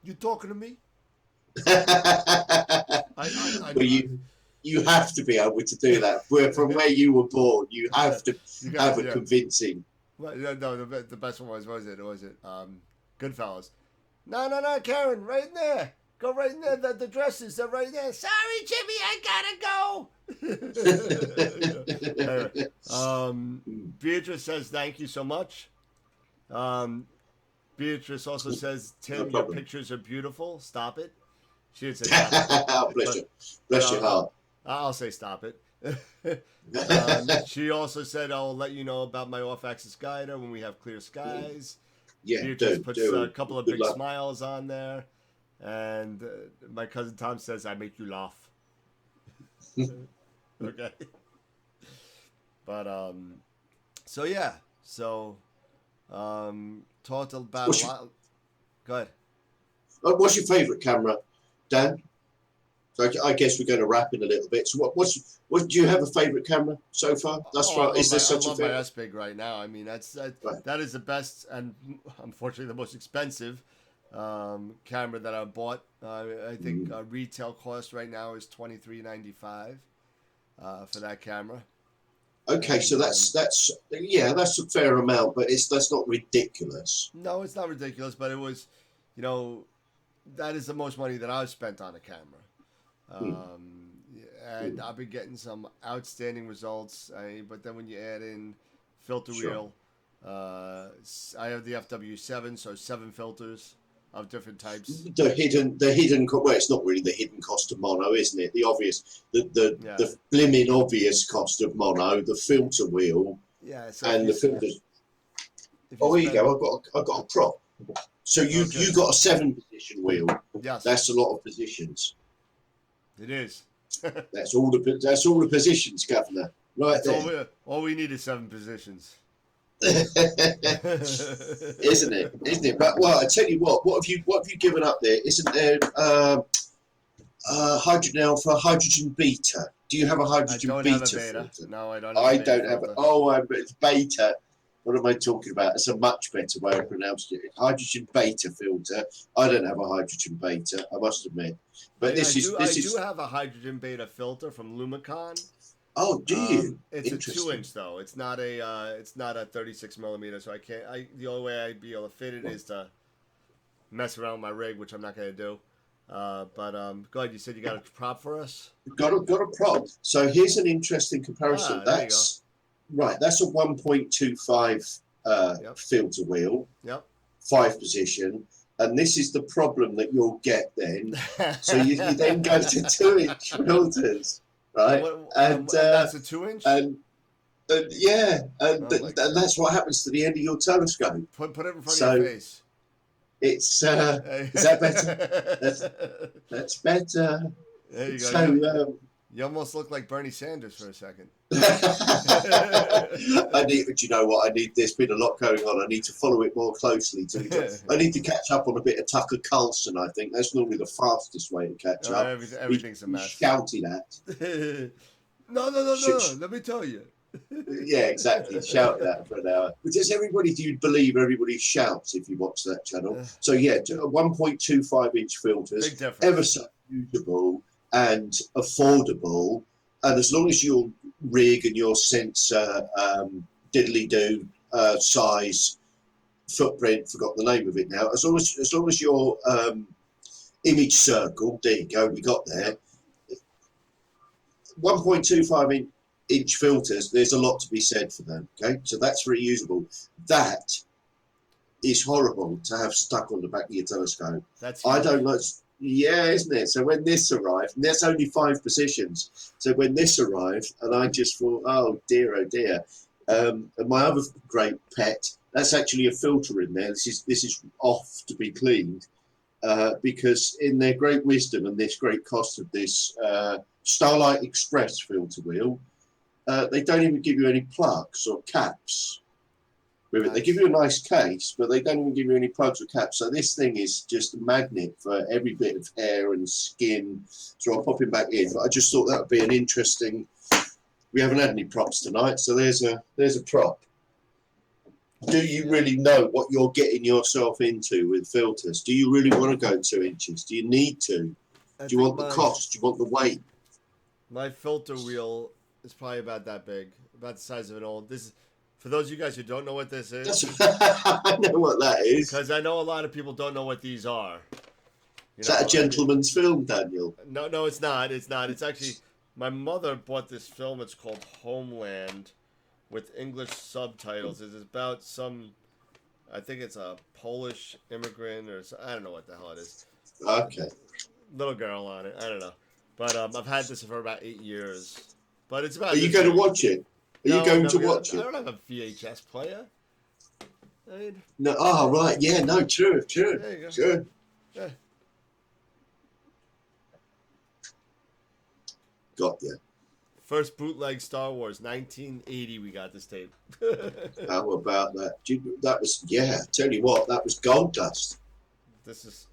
You talking to me? Well, you have to be able to do that. From where you were born, you have to have a convincing. Well, no, the best one was it? Goodfellas. No, Karen, right in there. Go right in there. The dresses, they're right there. Sorry, Jimmy, I gotta go. Anyway, Beatrice says thank you so much. Beatrice also says, Tim, your pictures are beautiful. Stop it. She didn't say stop it. Bless your heart. I'll say stop it. She also said, I'll let you know about my off-axis guider when we have clear skies. Yeah, Beatrice puts a couple of big smiles on there. And my cousin Tom says, I make you laugh. Okay. But, so yeah. So, talked about a lot. Go ahead. What's your favourite camera, Dan? So I guess we're going to wrap in a little bit. So what do you have a favourite camera so far? Thus far, is there such a thing? I love my S-Big right now. I mean, that is the best and unfortunately the most expensive camera that I bought. I think retail cost right now is $23.95 for that camera. Okay, and, so that's a fair amount, but that's not ridiculous. No, it's not ridiculous, but it was, that is the most money that I've spent on a camera. And I've been getting some outstanding results. But then when you add in filter wheel, I have the FW7, so 7 filters of different types. The hidden well, it's not really the hidden cost of mono, isn't it? The obvious, the blimmin' obvious cost of mono, the filter wheel, and the filters. Oh, here you go. I've got a prop. So you got a 7-position wheel. Yes, that's a lot of positions. It is. That's all the positions, Governor. Right there. All we need is 7 positions. Isn't it? But well, I tell you what have you given up there? Isn't there hydrogen alpha, hydrogen beta? Do you have a hydrogen beta filter? No, I don't. I don't have it. Oh, it's beta. What am I talking about? It's a much better way of pronouncing it. Hydrogen beta filter. I don't have a hydrogen beta, I must admit. But I do have a hydrogen beta filter from Lumicon. Oh, do you? It's a 2-inch though. It's not a 36 millimeter. So the only way I'd be able to fit it is to mess around with my rig, which I'm not going to do. But go ahead. You said you got a prop for us. Got a prop. So here's an interesting comparison. That's a 1.25 filter wheel. Yep. 5-position. And this is the problem that you'll get then. So you then go to 2-inch filters. Right, and that's a 2-inch, and that's what happens to the end of your telescope. Put it in front of your face. It's is that better? That's better. There you go. So you almost look like Bernie Sanders for a second. I need. Do you know what? There's been a lot going on. I need to follow it more closely. I need to catch up on a bit of Tucker Carlson. I think that's normally the fastest way to catch up. Everything's a mess. Shouting at. No. Let me tell you. Yeah, exactly. Shout that for an hour. But does everybody? Do you believe everybody shouts if you watch that channel? So 1.25-inch filters, ever so usable and affordable, and as long as your rig and your sensor diddly-do size footprint, forgot the name of it now, as long as your image circle, there you go, we got there, 1.25-inch filters, there's a lot to be said for them. Okay, so that's reusable. That is horrible to have stuck on the back of your telescope. I don't know. Yeah, isn't it? So when this arrived, and there's only 5 positions. So when this arrived, and I just thought, oh dear. And my other great pet, that's actually a filter in there. This is off to be cleaned, because in their great wisdom and this great cost of this Starlight Express filter wheel, they don't even give you any plugs or caps with it. They give you a nice case, but they don't even give you any plugs or caps. So this thing is just a magnet for every bit of hair and skin. So I'll pop him back in. But I just thought that would be an interesting. We haven't had any props tonight, so there's a prop. Do you really know what you're getting yourself into with filters? Do you really want to go 2 inches? Do you need to? Do you want the cost? Do you want the weight? My filter wheel is probably about that big, about the size of an old. This is. For those of you guys who don't know what this is, I know what that is. Because I know a lot of people don't know what these are. Is that a gentleman's film, Daniel? No, it's not. It's not. It's actually, my mother bought this film. It's called Homeland, with English subtitles. It's about I think it's a Polish immigrant or I don't know what the hell it is. Okay. Little girl on it. I don't know. But I've had this for about 8 years. But it's about. Are you going to watch it? Are you going to watch it? I don't have a VHS player. No. Oh, right. Yeah. No. True. There you go. True. Yeah. Got you. First bootleg Star Wars, 1980. We got this tape. How about that? That was Tell you what, that was gold dust. This is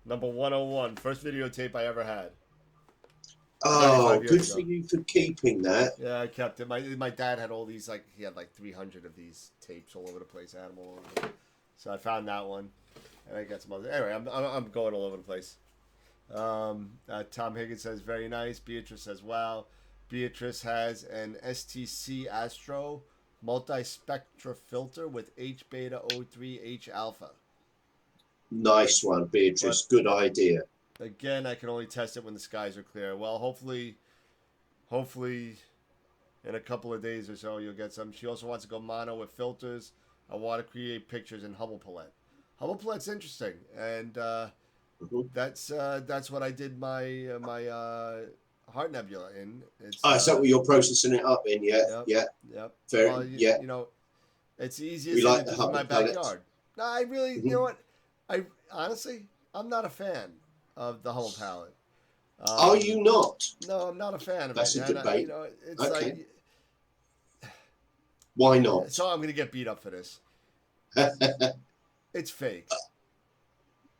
number 101. First videotape I ever had. Oh, 35 good years for ago. you for keeping that. Yeah, I kept it. My dad had all these, like, he had like 300 of these tapes all over the place. I had them all over the place. So I found that one, and I got some other. Anyway, I'm going all over the place. Tom Higgins says very nice. Beatrice says wow. Beatrice has an STC Astro multi-spectra filter with H beta O3 H alpha. Nice one, But Beatrice. Good idea. again, I can only test it when the skies are clear. Well, hopefully in a couple of days or so you'll get some. She also wants to go mono with filters. I want to create pictures in Hubble Palette. Hubble Palette's interesting, and Mhm. that's what I did my Heart Nebula in. It's Is that what you're processing it up in? Yeah, yep, yeah. yep. Very, Well, yeah. you know, it's the We easiest thing to like the do from my Hubble palette. backyard. No, I really, you know Mhm. what? I honestly, I'm not a fan of the Hubble palette. Are you not? No, I'm not a fan of it, That's a and debate. it's Okay. like, Why not? so I'm gonna get beat up for this. It's fake.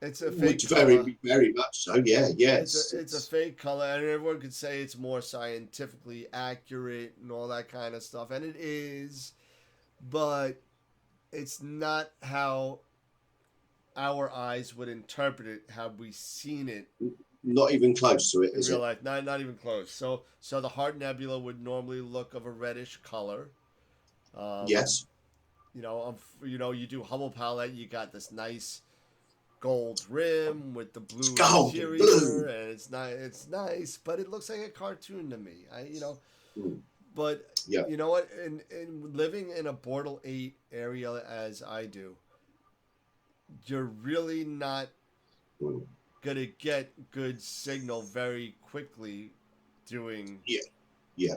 It's a fake Which color. very, very much so. Yeah, yes. It's a fake color, and everyone could say it's more scientifically accurate and all that kind of stuff, and it is, but it's not how our eyes would interpret it had we seen it Not even close to it, in is real it? life. Not even close. So the Heart Nebula would normally look of a reddish color. Um, Yes. you do Hubble palette, you got this nice gold rim with the It's blue golden interior, blue. and it's nice, but it looks like a cartoon to me. Mm, But yeah. you know what? In living in a Bortle 8 area as I do, you're really not Mm, gonna get good signal very quickly doing yeah. Yeah.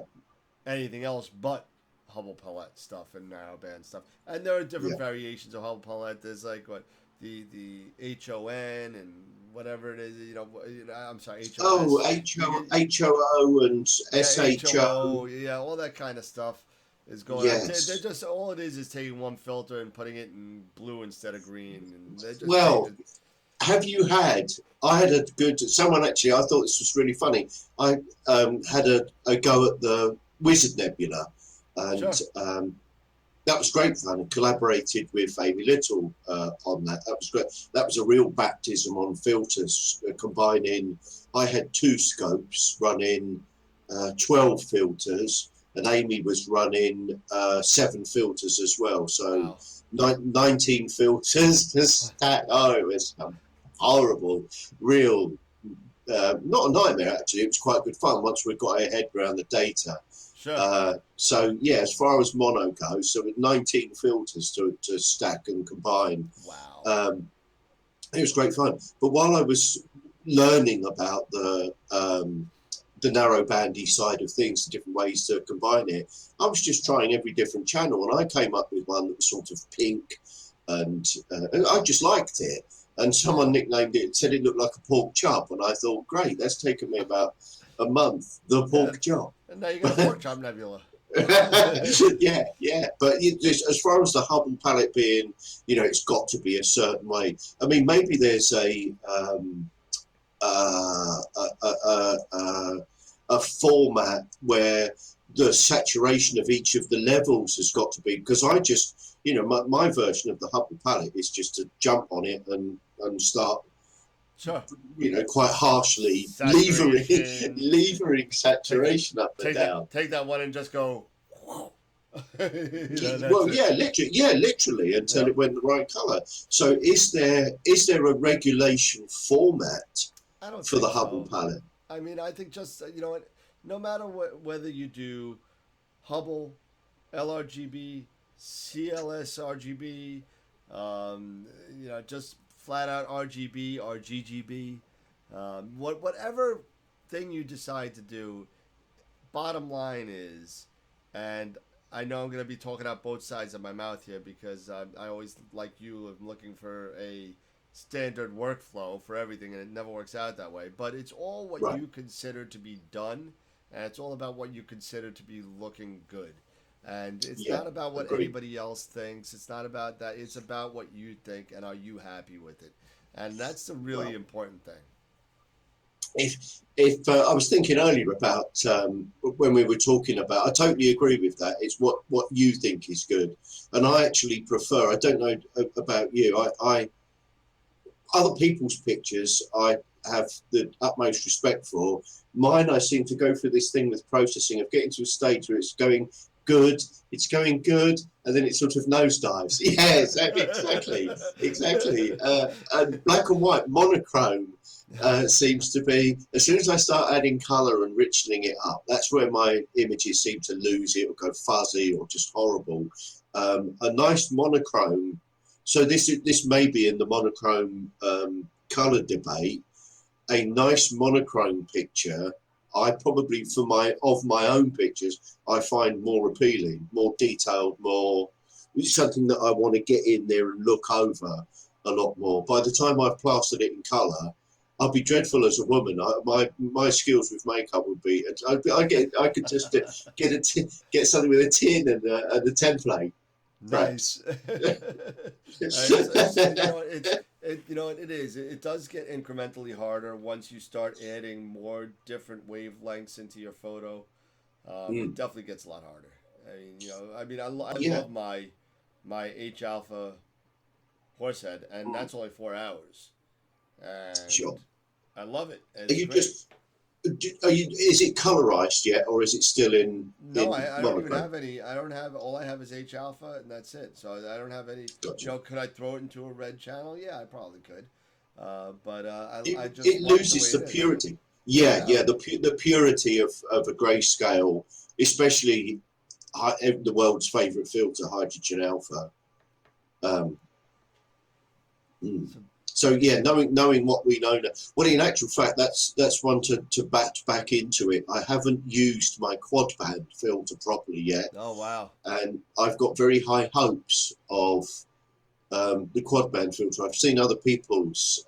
anything else but Hubble Palette stuff and narrowband stuff. And there are different Yeah. variations of Hubble Palette. There's like what the HON and whatever it is. I'm sorry, Oh, HOS. You get HOO and yeah, SHO. HOO, yeah, all that kind of stuff is going on. They're Yes. just all it is taking one filter and putting it in blue instead of green, and they're just Well, changing. have you had? I had a good someone actually. I thought this was really funny. I had a go at the Wizard Nebula, and Sure. that was great fun. And collaborated with Amy Little on that. That was great. That was a real baptism on filters, combining. I had two scopes running 12 filters, and Amy was running 7 filters as well. So Wow. 19 filters. Oh, it was horrible. Real, not a nightmare actually. It was quite good fun once we got our head around the data. Sure. So yeah, as far as mono goes, so with 19 filters to stack and combine, Wow. it was great fun. But while I was learning about the narrowbandy side of things, the different ways to combine it, I was just trying every different channel, and I came up with one that was sort of pink, and I just liked it. And someone nicknamed it, said it looked like a pork chop, and I thought, great, that's taken me about a month. The Yeah. pork chop. And now you got a pork chop nebula. Yeah, yeah. But as far as the Hubble palette being, it's got to be a certain way. I mean, maybe there's uh, a, a, a, a, a format where the saturation of each of the levels has got to be, because I just, my version of the Hubble palette is just to jump on it and start, Sure. quite harshly Saturation. levering Take that. saturation up and Take that. down. Take that one and just go. That's Well, it. yeah, literally until Yep. it went the right color. So, is there a regulation format I don't for the think Hubble so. palette? I mean, I think just what, no matter whether you do Hubble, LRGB, CLS RGB, just flat out RGB or GGB, whatever thing you decide to do, bottom line is, and I know I'm going to be talking out both sides of my mouth here because I always, like you, am looking for a standard workflow for everything, and it never works out that way. But it's all what Right, you consider to be done, and it's all about what you consider to be looking good. And it's yeah, not about what agreed. anybody else thinks. It's not about that. It's about what you think, and are you happy with it? And that's the really Well, important thing. if I was thinking earlier about when we were talking about, I totally agree with that. It's what you think is good, and I actually prefer. I don't know about you. I other people's pictures I have the utmost respect for. Mine, I seem to go through this thing with processing of getting to a stage where it's going good, and then it sort of nosedives. Yeah, exactly. And black and white monochrome seems to be, as soon as I start adding colour and richening it up, that's where my images seem to lose it or go fuzzy or just horrible. A nice monochrome. So this may be in the monochrome colour debate. A nice monochrome picture, I probably for my own pictures, I find more appealing, more detailed, more something that I want to get in there and look over a lot more. By the time I've plastered it in colour, I'll be dreadful as a woman. My skills with makeup would be I could just get something with a tin and a template, Nice. perhaps. It's you know it is. It does get incrementally harder once you start adding more different wavelengths into your photo. It Mm, definitely gets a lot harder. I yeah, love my H alpha horsehead, and that's only 4 hours, and sure. I love it. Are It's you great. just is it colorized yet, or is it still No, in I don't even monochrome? have any. I don't have. All I have is H alpha, and that's it. So I don't have any. Gotcha. Could I throw it into a red channel? Yeah, I probably could. But I just It love it the loses way it the is. purity. Yeah, Yeah. yeah, the purity of a grayscale, especially the world's favorite filter, hydrogen alpha. Um, mm. So So yeah, knowing what we know now. Well, in actual fact, that's one to bat back into it. I haven't used my quad band filter properly yet, oh wow. and I've got very high hopes of the quad band filter. I've seen other people's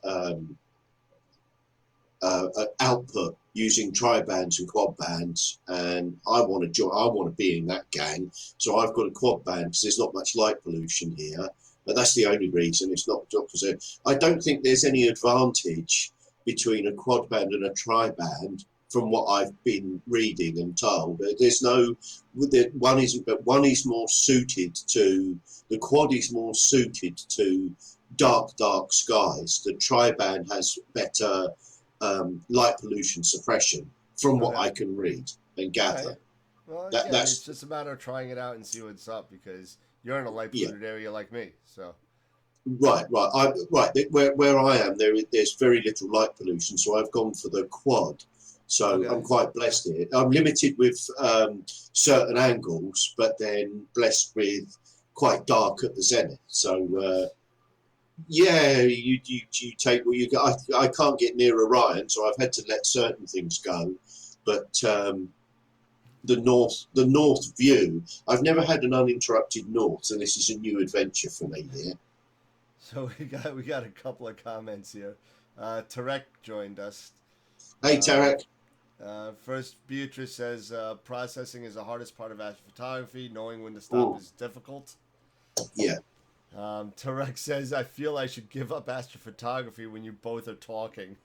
output using tri bands and quad bands, and I want to join. I want to be in that gang. So I've got a quad band because there's not much light pollution here. But that's the only reason. It's not because I don't think there's any advantage between a quad band and a tri band from what I've been reading and told. There's no one isn't, but one is more suited to the quad is more suited to dark skies. The tri band has better light pollution suppression from what Okay. I can read and All gather. right. Well, again, it's That's just a matter of trying it out and see what's up because you're in a light yeah, polluted area like me. So right. Where I am, there's very little light pollution, so I've gone for the quad. So I'm okay. quite blessed here. I'm limited with certain angles, but then blessed with quite dark at the zenith. So yeah, you take what you get. I can't get near Orion, so I've had to let certain things go. But the north view. I've never had an uninterrupted north, so this is a new adventure for me here. So we got a couple of comments here. Tarek joined us. Hey Um, Tarek. First, Beatrice says processing is the hardest part of astrophotography. Knowing when to stop Ooh, is difficult. yeah. Tarek says, I feel I should give up astrophotography when you both are talking.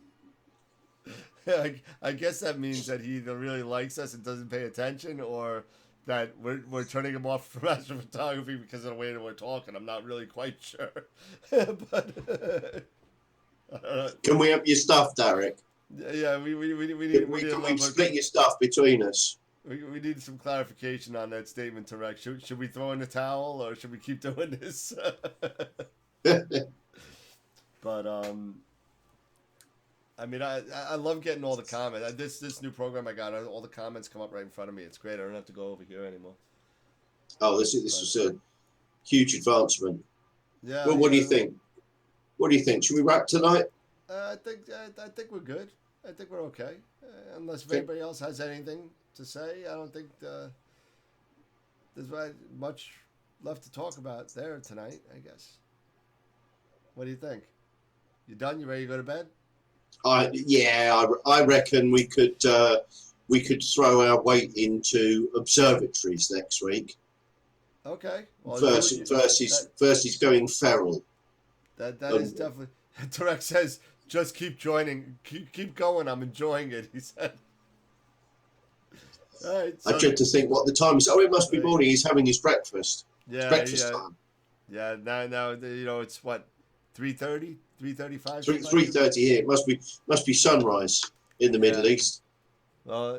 I guess that means that he either really likes us and doesn't pay attention, or that we're turning him off from astrophotography because of the way that we're talking. I'm not really quite sure. But Can we have your stuff, Tarek? yeah, we need a Can little we bit. split your stuff between us? We need some clarification on that statement, Tarek. Should we throw in the towel or should we keep doing this? But I mean, I love getting all the comments. This new program I got, all the comments come up right in front of me. It's great. I don't have to go over here anymore. Oh, this But is a huge advancement. yeah, Well, what do you think? What do you think? Should we wrap tonight? I think we're good. I think we're okay. Unless if Okay. anybody else has anything to say, I don't think there's much left to talk about there tonight. I guess. What do you think? You done? You ready to go to bed? I reckon we could throw our weight into observatories next week. Okay. Well, Versus that versus versus going feral. that is Um, definitely. Tarek says Just keep joining. Keep going. I'm enjoying it. He said. All right. I So dread to think what the time is. Oh, it must be uh, morning. He's having his breakfast. It's yeah, breakfast yeah, time. yeah. Now it's what 3:30, 3:35, Three something like three this. thirty here. It must be sunrise in the Yeah. Middle East. Well,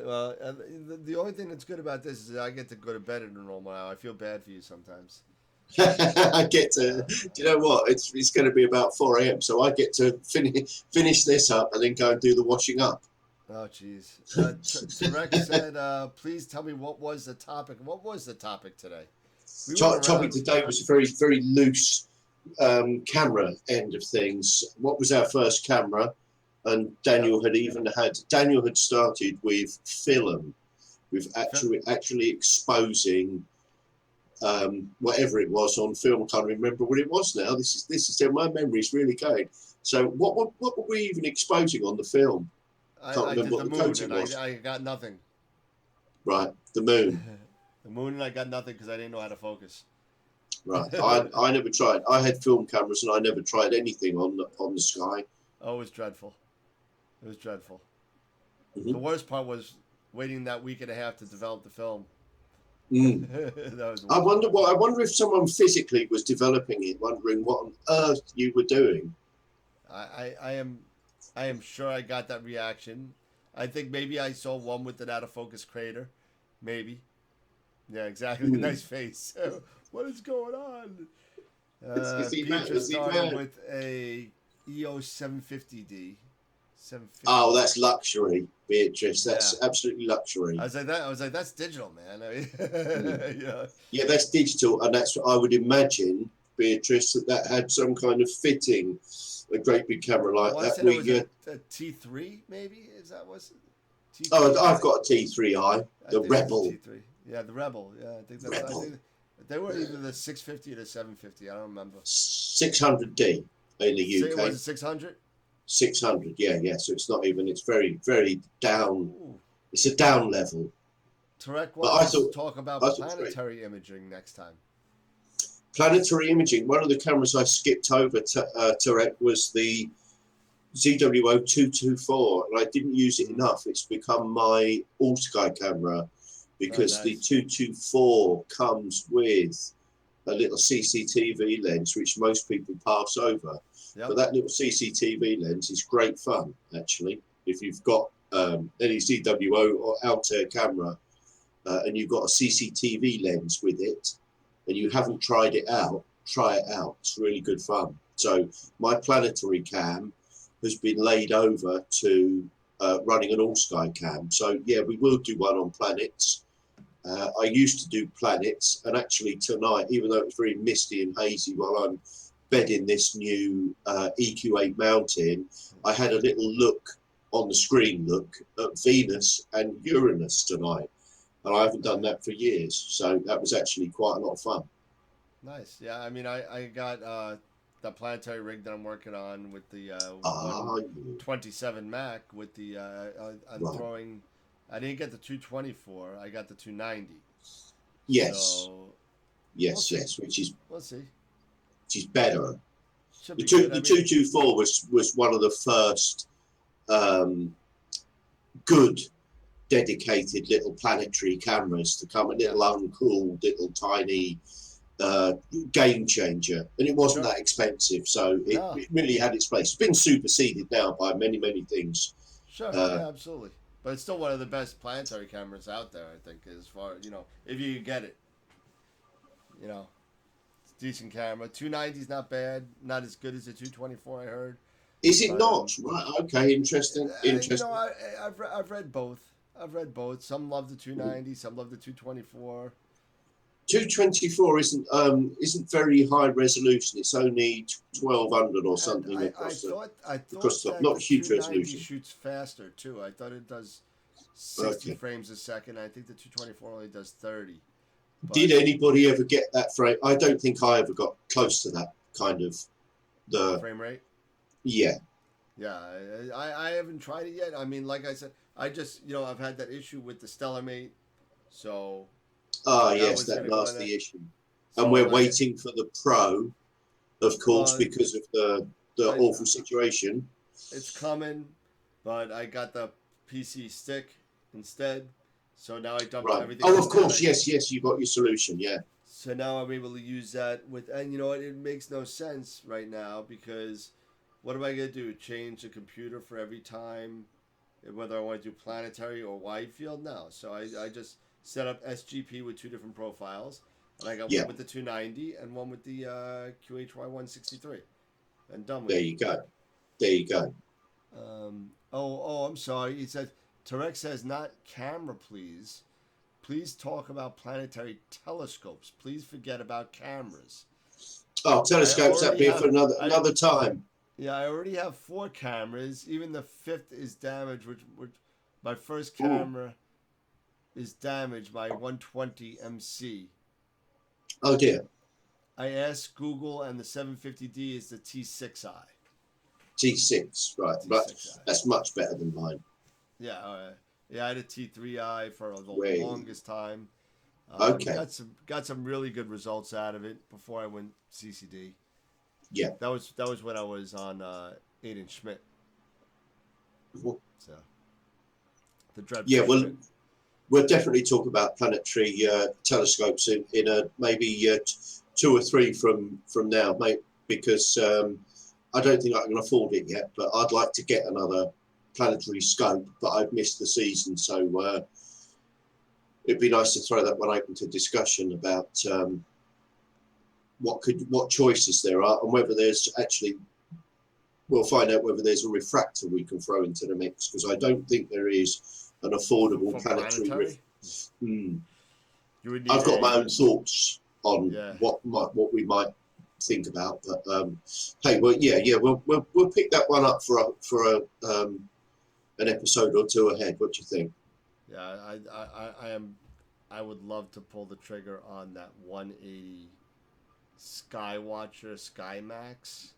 the only thing that's good about this is that I get to go to bed at a normal hour. I feel bad for you sometimes. I get to. Uh, Do you know what? It's going to be about 4 a.m. So I get to finish this up and then go and do the washing up. oh, jeez. Tarek said, "Please tell me what was the topic. What was the topic today? We went Topic around. today was a very loose camera end of things. What was our first camera? And Yep. Daniel had started with film, with Fe- actually exposing whatever it was on film. I can't remember what it was now. This is my memory's really going. So what were we even exposing on the film? Can't I remember did what the the moon, coating and was. I got nothing. Right, the moon. The moon, and I got nothing because I didn't know how to focus. Right, I never tried. I had film cameras and I never tried anything on the sky. Oh, it was dreadful. It was dreadful. The Hmm. worst part was waiting that week and a half to develop the film. Mm. That was the I worst wonder part. what. I wonder if someone physically was developing it, wondering what on earth you were doing. I am sure I got that reaction. I think maybe I saw one with an out of focus crater. Maybe. Yeah, exactly. Mm. Nice face. What is going on? Is he mad? Beatrice Is he started mad? with a EOS 750D. 750. Oh, that's luxury, Beatrice. Yeah. That's absolutely luxury. I was like, that's digital, man. I Mm. mean, yeah. Yeah, that's digital, and that's what I would imagine, Beatrice, that had some kind of fitting, a great big camera I like want to that. say that was We a T3, maybe. Is that was it? Oh, I've T3i? got a T3i, I the think it was a Rebel. T3. Yeah, the Rebel. Yeah, I think that's. I Rebel. think they were either the 650 or the 750. I don't remember. 600D in the Say it UK. was a 600. 600, yeah. So it's not even. It's very down. Ooh. It's a down level. Tarek But wants us to talk about I thought it was great. planetary imaging next time. Planetary imaging. One of the cameras I skipped over to Tarek was the ZWO 224, and I didn't use it enough. It's become my all sky camera Oh, because the nice. 224 comes with a little CCTV lens, which most people pass over. But Yep. that little CCTV lens is great fun, actually. If you've got any ZWO or Altair camera and you've got a CCTV lens with it and you haven't tried it out, try it out. It's really good fun. So my planetary cam has been laid over to running an all sky cam. So yeah, we will do one on planets. I used to do planets, and actually tonight, even though it's very misty and hazy while I'm bedding this new EQ8 mountain, I had a little look on the screen, look at Venus and Uranus tonight, and I haven't done that for years. So that was actually quite a lot of fun. Nice. Yeah. I mean, I got the planetary rig that I'm working on with the Ah, 127 Mac with the I'm right. throwing. I didn't get the 224. I got the 290. Yes, So we'll yes, see. yes, We'll see. which is better. Should The be good. I the mean, 224 was one of the first um, good dedicated little planetary cameras to come, a yeah. little uncooled, little tiny uh, game changer. And it wasn't Sure. that expensive, so No. it really had its place. It's been superseded now by many things. Sure. Uh, Yeah. Absolutely. But it's still one of the best planetary cameras out there. I think, as far if you can get it, you know, it's a decent camera. 290 is not bad. Not as good as the 224. I heard. is it But not? Right, okay, interesting, interesting. I've read both. I've read both. Some love the 290. Some love the 224. 224 isn't very high resolution. It's only 1200 or And something across I across thought the top. that Not the huge 290 resolution. shoots faster too. I thought it does 60 Okay. frames a second. I think the 224 only does 30. Did But anybody ever get that frame? I don't think I ever got close to that kind of the frame rate, yeah. yeah, I haven't tried it yet. I mean, like I said, I just I've had that issue with the Stellarmate, so Ah, that yes, was that gonna go in there. nasty issue. And So we're waiting for the Pro, of course, well, because of the I awful situation. it's coming, but I got the PC stick instead. So now I dumped Right. everything Oh, on of that. course. Yes, yes. You got your solution. Yeah. So now I'm able to use that with, and you know what? It makes no sense right now because what am I gonna do? Change the computer for every time, whether I want to do planetary or wide field? No. So I just set up SGP with two different profiles, and I got Yeah. one with the 290 and one with the QHY 163, and done with There it. you go. There you go. I'm sorry. He said, Tarek says, not camera, please. Please talk about planetary telescopes. Please forget about cameras. Oh, I telescopes. That'd already be for have, another time. I already have four cameras. Even the fifth is damaged, which my first Ooh. camera is damaged. My 120 MC. Oh dear. I asked Google, and the 750D is the T6i. T6. Right. But T6i. that's much better than mine. Yeah, yeah. I had a T3i for the Way. longest time. Okay. Got some really good results out of it before I went CCD. Yeah. That was when I was on Aiden Schmidt. So the Yeah. Dreadful Well, Schmidt. we'll definitely talk about planetary telescopes in a maybe 2 or 3 from now, mate. Because I don't think I can afford it yet, but I'd like to get another planetary scope. But I've missed the season, so it'd be nice to throw that one open to discussion about what choices there are and whether there's actually. We'll find out whether there's a refractor we can throw into the mix because I don't think there is an affordable For planetary. planetary, Mm. you would need I've got my a own thoughts on yeah. what we might think about, but hey, well, yeah, we'll pick that one up for an episode or two ahead. What do you think? Yeah, I am. I would love to pull the trigger on that 180 Skywatcher Skymax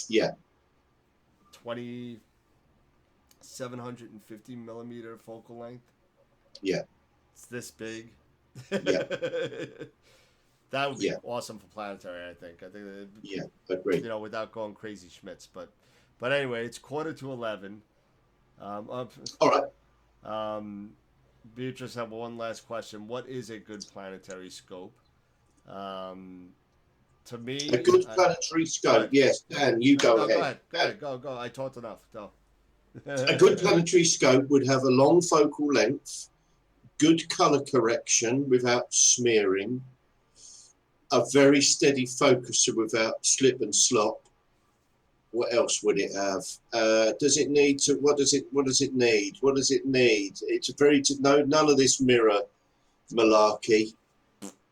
Yeah, 2750 millimeter focal length. yeah, It's this big. yeah, That would be yeah, awesome for planetary. I think. yeah. Agree. Without going crazy Schmitz, but anyway, it's 11:15. Um, All right. um, Beatrice have one last question. What is a good planetary scope? Um, to A me, good planetary go scope. ahead. Yes, Dan, you No, go no, go ahead. ahead. Go ahead. Go. I talked enough. Go. A good planetary scope would have a long focal length, good color correction without smearing, a very steady focuser without slip and slop. What else would it have? Does it need to? What does it? What does it need? What does it need? It's a very no. None of this mirror malarkey.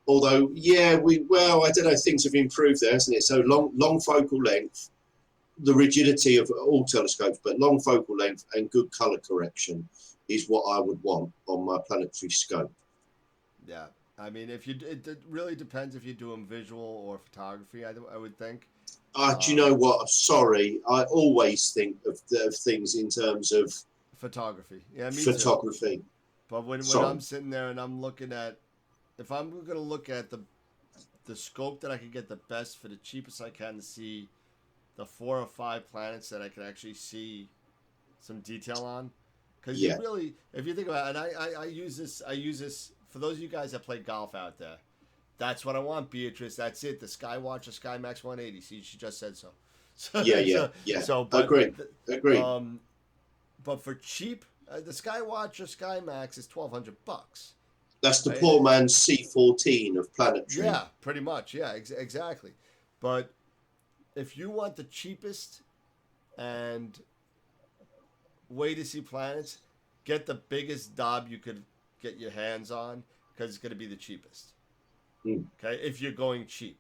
Although, yeah, I don't know. Things have improved there, hasn't it? So long focal length, the rigidity of all telescopes, but long focal length and good color correction is what I would want on my planetary scope. Yeah, I mean, if you it really depends if you're doing visual or photography. I would think. Do you know what? Sorry, I always think of things in terms of Photography. Yeah, me too. photography. But when Sorry. I'm sitting there and I'm looking at, if I'm gonna look at the scope that I can get the best for the cheapest I can to see the 4 or 5 planets that I can actually see some detail on, because you Yeah, really, if you think about it, and I use this for those of you guys that play golf out there. That's what I want, Beatrice. That's it. The Skywatcher SkyMax 180. See, she just said so. So, yeah. but Agree. but for cheap, the Skywatcher SkyMax is $1,200. That's the Right? poor man's C14 of planetary. Yeah, pretty much. Yeah, exactly. But if you want the cheapest and way to see planets, get the biggest knob you could get your hands on because it's going to be the cheapest. Mm. Okay, if you're going cheap.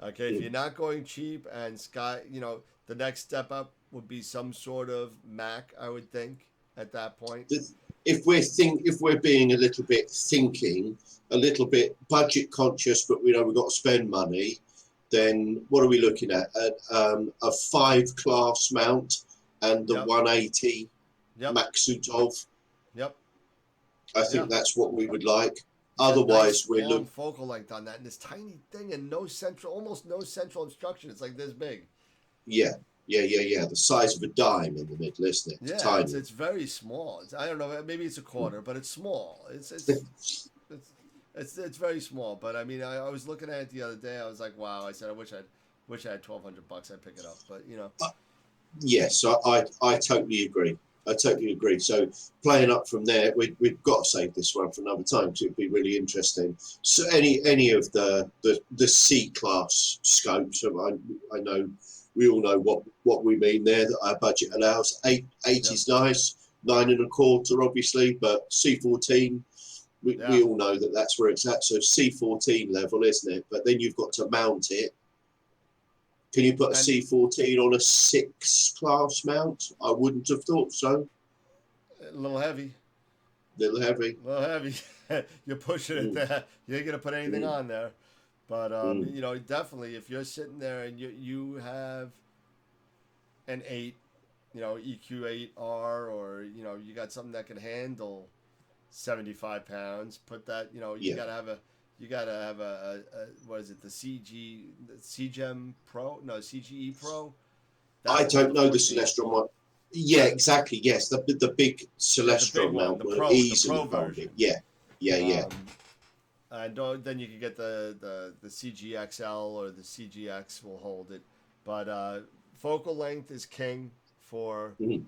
Okay, if you're not going cheap and the next step up would be some sort of Mac, I would think at that point. If we're being a little bit thinking, a little bit budget conscious, but we know we've got to spend money, then what are we looking at? A 5-class mount and the Yep. 180 Yep. Maksutov. Yep. I think Yeah. that's what we would like. Get Otherwise, nice we're long focal length on that, and this tiny thing, and almost no central obstruction. It's like this big. Yeah, Yeah. The size of a dime in the middle, isn't it? Yeah, Tiny. it's very small. I don't know, maybe it's a quarter, but it's small. It's it's very small. But I mean, I was looking at it the other day. I was like, wow. I said, I had $1,200. I'd pick it up. But you know, Yes, I totally agree. I totally agree. So playing up from there, we've got to save this one for another time because it'd be really interesting. So any of the C class scopes, I know we all know what we mean there. That our budget allows. Eight yep, is nice. 9.25, obviously, but C14. yeah. We all know that that's where it's at. So C14 level, isn't it? But then you've got to mount it. Can you put a And C14 on a 6 class mount? I wouldn't have thought so. a little heavy, A little heavy. a little heavy. You're pushing it Mm, there. You ain't gonna put anything mm, on there. But mm. you know, definitely, if you're sitting there and you have an 8, you know, EQ8R, or you know, you got something that can handle 75 pounds. Put that, you know, Yeah. you gotta have a what is it, the CGM Pro? No, CGE Pro. I That's the one, don't the know the 14. Celestron one. Yeah, exactly. Yes, the big Yeah, the big Celestron one, mount will easily Pro hold it. version. Yeah. Um, and then you can get the CGXL, or the CGX will hold it. But focal length is king for Mm,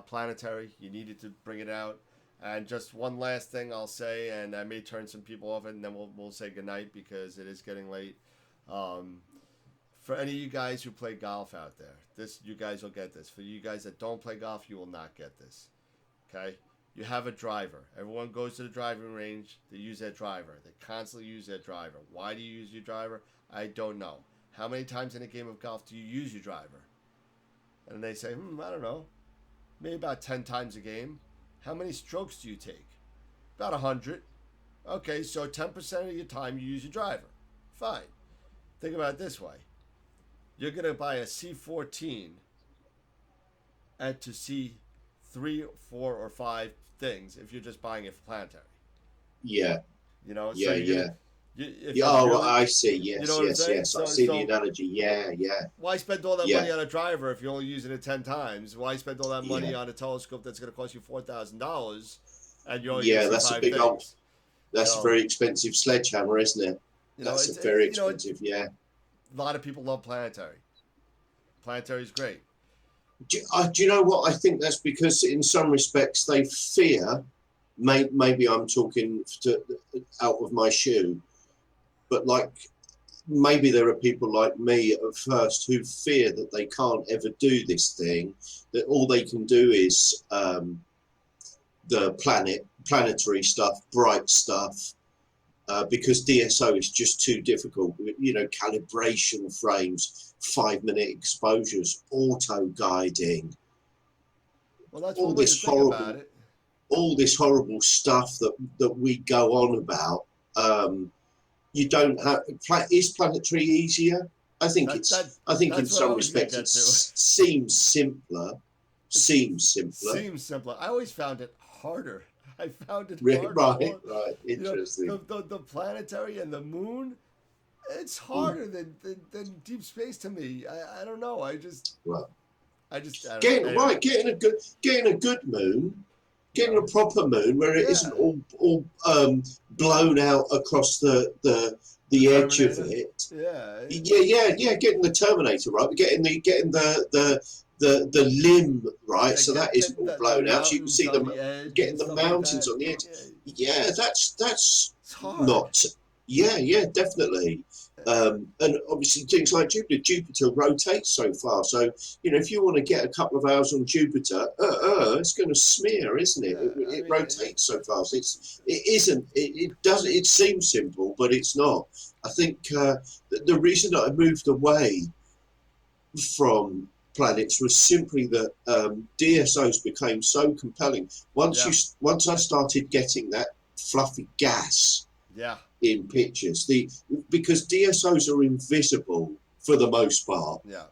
planetary. You needed to bring it out. And just one last thing I'll say, and I may turn some people off, and then we'll say goodnight because it is getting late. Um, for any of you guys who play golf out there, you guys will get this. For you guys that don't play golf, you will not get this. Okay? You have a driver. Everyone goes to the driving range. They use their driver. They constantly use their driver. Why do you use your driver? I don't know. How many times in a game of golf do you use your driver? And they say, I don't know. Maybe about 10 times a game. How many strokes do you take? About 100. Okay, so 10% of your time you use your driver. Fine. Think about it this way. You're going to buy a C14 and to see 3, 4, or 5 things if you're just buying it for planetary. yeah. You know, so Yeah. you're Yeah. gonna, if Yeah. you Oh, really, I see. you know Yes. what I'm Yes. saying? Yes. I So see the analogy. why spend all that Yeah. money on a driver if you're only using it 10 times? Why spend all that money Yeah. on a telescope that's going to cost you $4,000 and you're only going to Yeah. see That's a 5 big old. things? That's a So, very expensive sledgehammer, isn't it? you know, That's a very a expensive. Yeah. lot of people love planetary. Planetary is great. Do you know what? I think that's because in some respects they fear. Maybe I'm talking out of my shoe, but like maybe there are people like me at first who fear that they can't ever do this thing. That all they can do is the planetary stuff, bright stuff, because DSO is just too difficult. You know, calibration frames, 5-minute exposures, auto guiding, Well, that's all one way to this think about horrible, it. all this horrible stuff that we go on about. You don't have. Is planetary easier? I think That it's. that I think in that's what I some was going to respects it get to. seems simpler. It Seems simpler. seems simpler. I always found it harder. I found it Right. harder. More, Right. you know, Interesting. the planetary and the moon. It's Mm, harder than deep space to me. I don't know. right. I don't know. Anyway, Getting a good moon, you getting know, a proper moon where it yeah, isn't all blown out across the the edge of Terminator. it. Yeah, Yeah. Getting the Terminator right, getting the limb right, yeah. so that isn't Getting all the blown out. So you can mountains see on them the edge getting and the stuff like mountains that. on the edge. Yeah, Yeah, that's it's hard. not. Yeah, definitely. And obviously things like Jupiter rotates so far. So if you want to get a couple of hours on Jupiter, it's going to smear, isn't it? Yeah, I It mean, rotates so fast. It isn't. It does. It seems simple, but it's not. I think the reason that I moved away from planets was simply that DSOs became so compelling. yeah, Once I started getting that fluffy gas yeah, in pictures, because DSOs are invisible for the most part. yeah.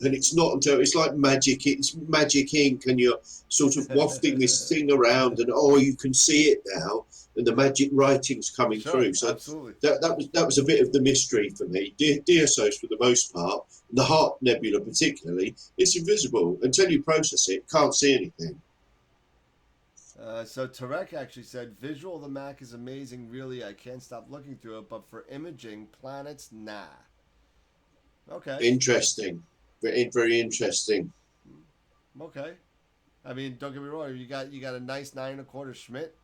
And it's not until it's like magic. It's magic ink, and you're sort of wafting this thing around, and you can see it now, and the magic writing's coming through. So absolutely. that was a bit of the mystery for me. Deosos, for the most part, the Heart Nebula particularly, it's invisible until you process it. Can't see anything. So Tarek actually said, "Visual of the Mac is amazing. Really, I can't stop looking through it. But for imaging planets, nah." Okay. Interesting. Very interesting. Okay. I mean, don't get me wrong. You got a nice 9 1/4 Schmidt.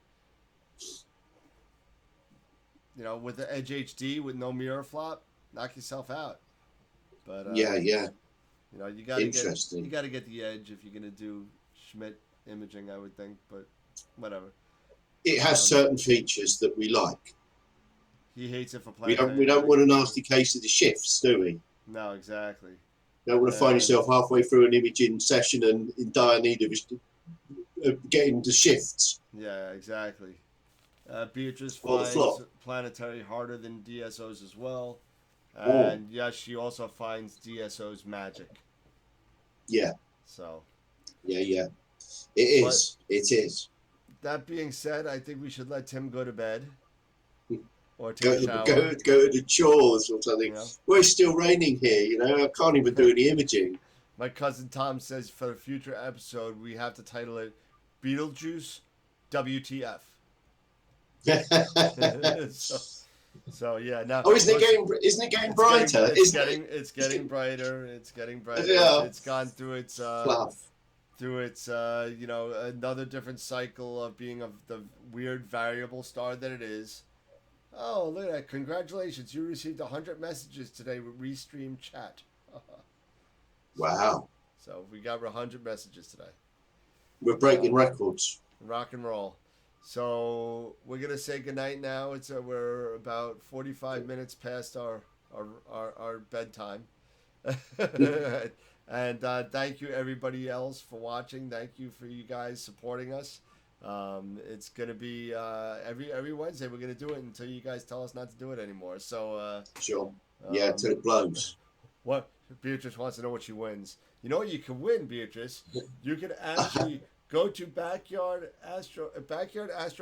You know, with the Edge HD with no mirror flop, knock yourself out. But Yeah. you know, you gotta Interesting. get the Edge if you're gonna do Schmidt imaging, I would think. But whatever. It has certain features that we like. He hates it for We planetary. don't want a nasty case of the shifts, do we? No, exactly. You don't want to find yourself halfway through an imaging session and in dire need of getting the shifts. Yeah, exactly. Beatrice Or the finds flop. planetary harder than DSOs as well. And yes, she also finds DSOs magic. Yeah. So. Yeah. It is. That being said, I think we should let Tim go to bed. Or Go take a shower. to the chores or something. You know? Well, it's still raining here, you know. I can't even do any imaging. My cousin Tom says for a future episode, we have to title it Beetlejuice WTF. So yeah, now. Oh, isn't it getting brighter? It's getting brighter. It's getting brighter. Yeah. It's gone through its fluff. you know, another different cycle of being of the weird variable star that it is. Oh, look at that! Congratulations, you received 100 messages today with Restream Chat. Wow. So we got 100 messages today. We're breaking records. Rock and roll. So we're gonna say goodnight now. We're about 45 minutes past our bedtime. And thank you everybody else for watching. Thank you for you guys supporting us. It's gonna be every Wednesday. We're gonna do it until you guys tell us not to do it anymore. So sure. Yeah, till it blows. What Beatrice wants to know what she wins. You know what you can win, Beatrice? You can actually go to Backyard Astro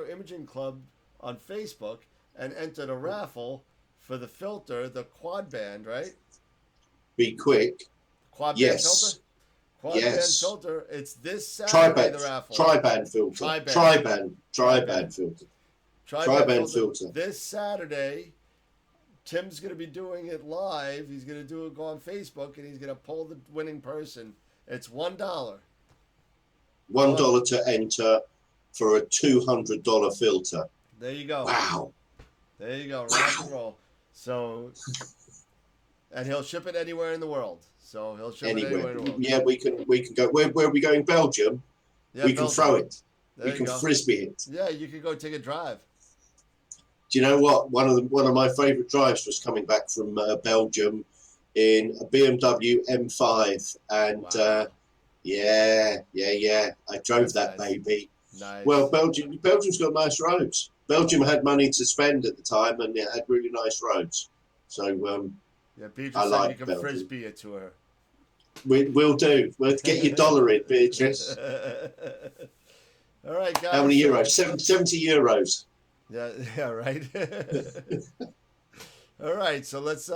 Imaging Club on Facebook and enter the raffle for the filter, the quad band, right? Be quick. Quad yes. band filter? Quad band filter. It's this Saturday, Tri-band, the raffle. Tri-band filter. Tri-band filter. Tri-band filter. This Saturday, Tim's going to be doing it live. He's going to go on Facebook, and he's going to pull the winning person. It's $1. $1 to enter for a $200 filter. There you go. Wow. There you go. Rock and roll. So, and he'll ship it anywhere in the world. So he'll ship it anywhere in the world. Yeah, we can go. Where are we going? Belgium. Yeah, we can throw it. There we can frisbee it. Yeah, you can go take a drive. Do you know what? One of my favourite drives was coming back from Belgium in a BMW M5, and wow. Yeah. I drove that nice. baby. Nice. Well, Belgium's got nice roads. Belgium had money to spend at the time, and it had really nice roads. So yeah, Beatrice I like you can Belgium. frisbee it to her. We'll do. We'll get your dollar in, Beatrice. All right, guys. How many euros? 70 euros. Yeah, right. All right, so let's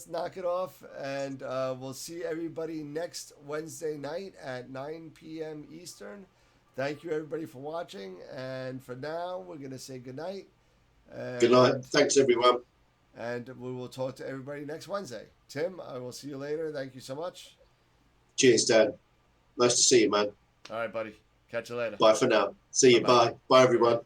knock it off, and we'll see everybody next Wednesday night at 9 p.m. Eastern. Thank you, everybody, for watching, and for now, we're going to say goodnight. Good night. Thanks, everyone. And we will talk to everybody next Wednesday. Tim, I will see you later. Thank you so much. Cheers, Dan. Nice to see you, man. All right, buddy. Catch you later. Bye for now. See you. Bye-bye. Bye. Bye, everyone.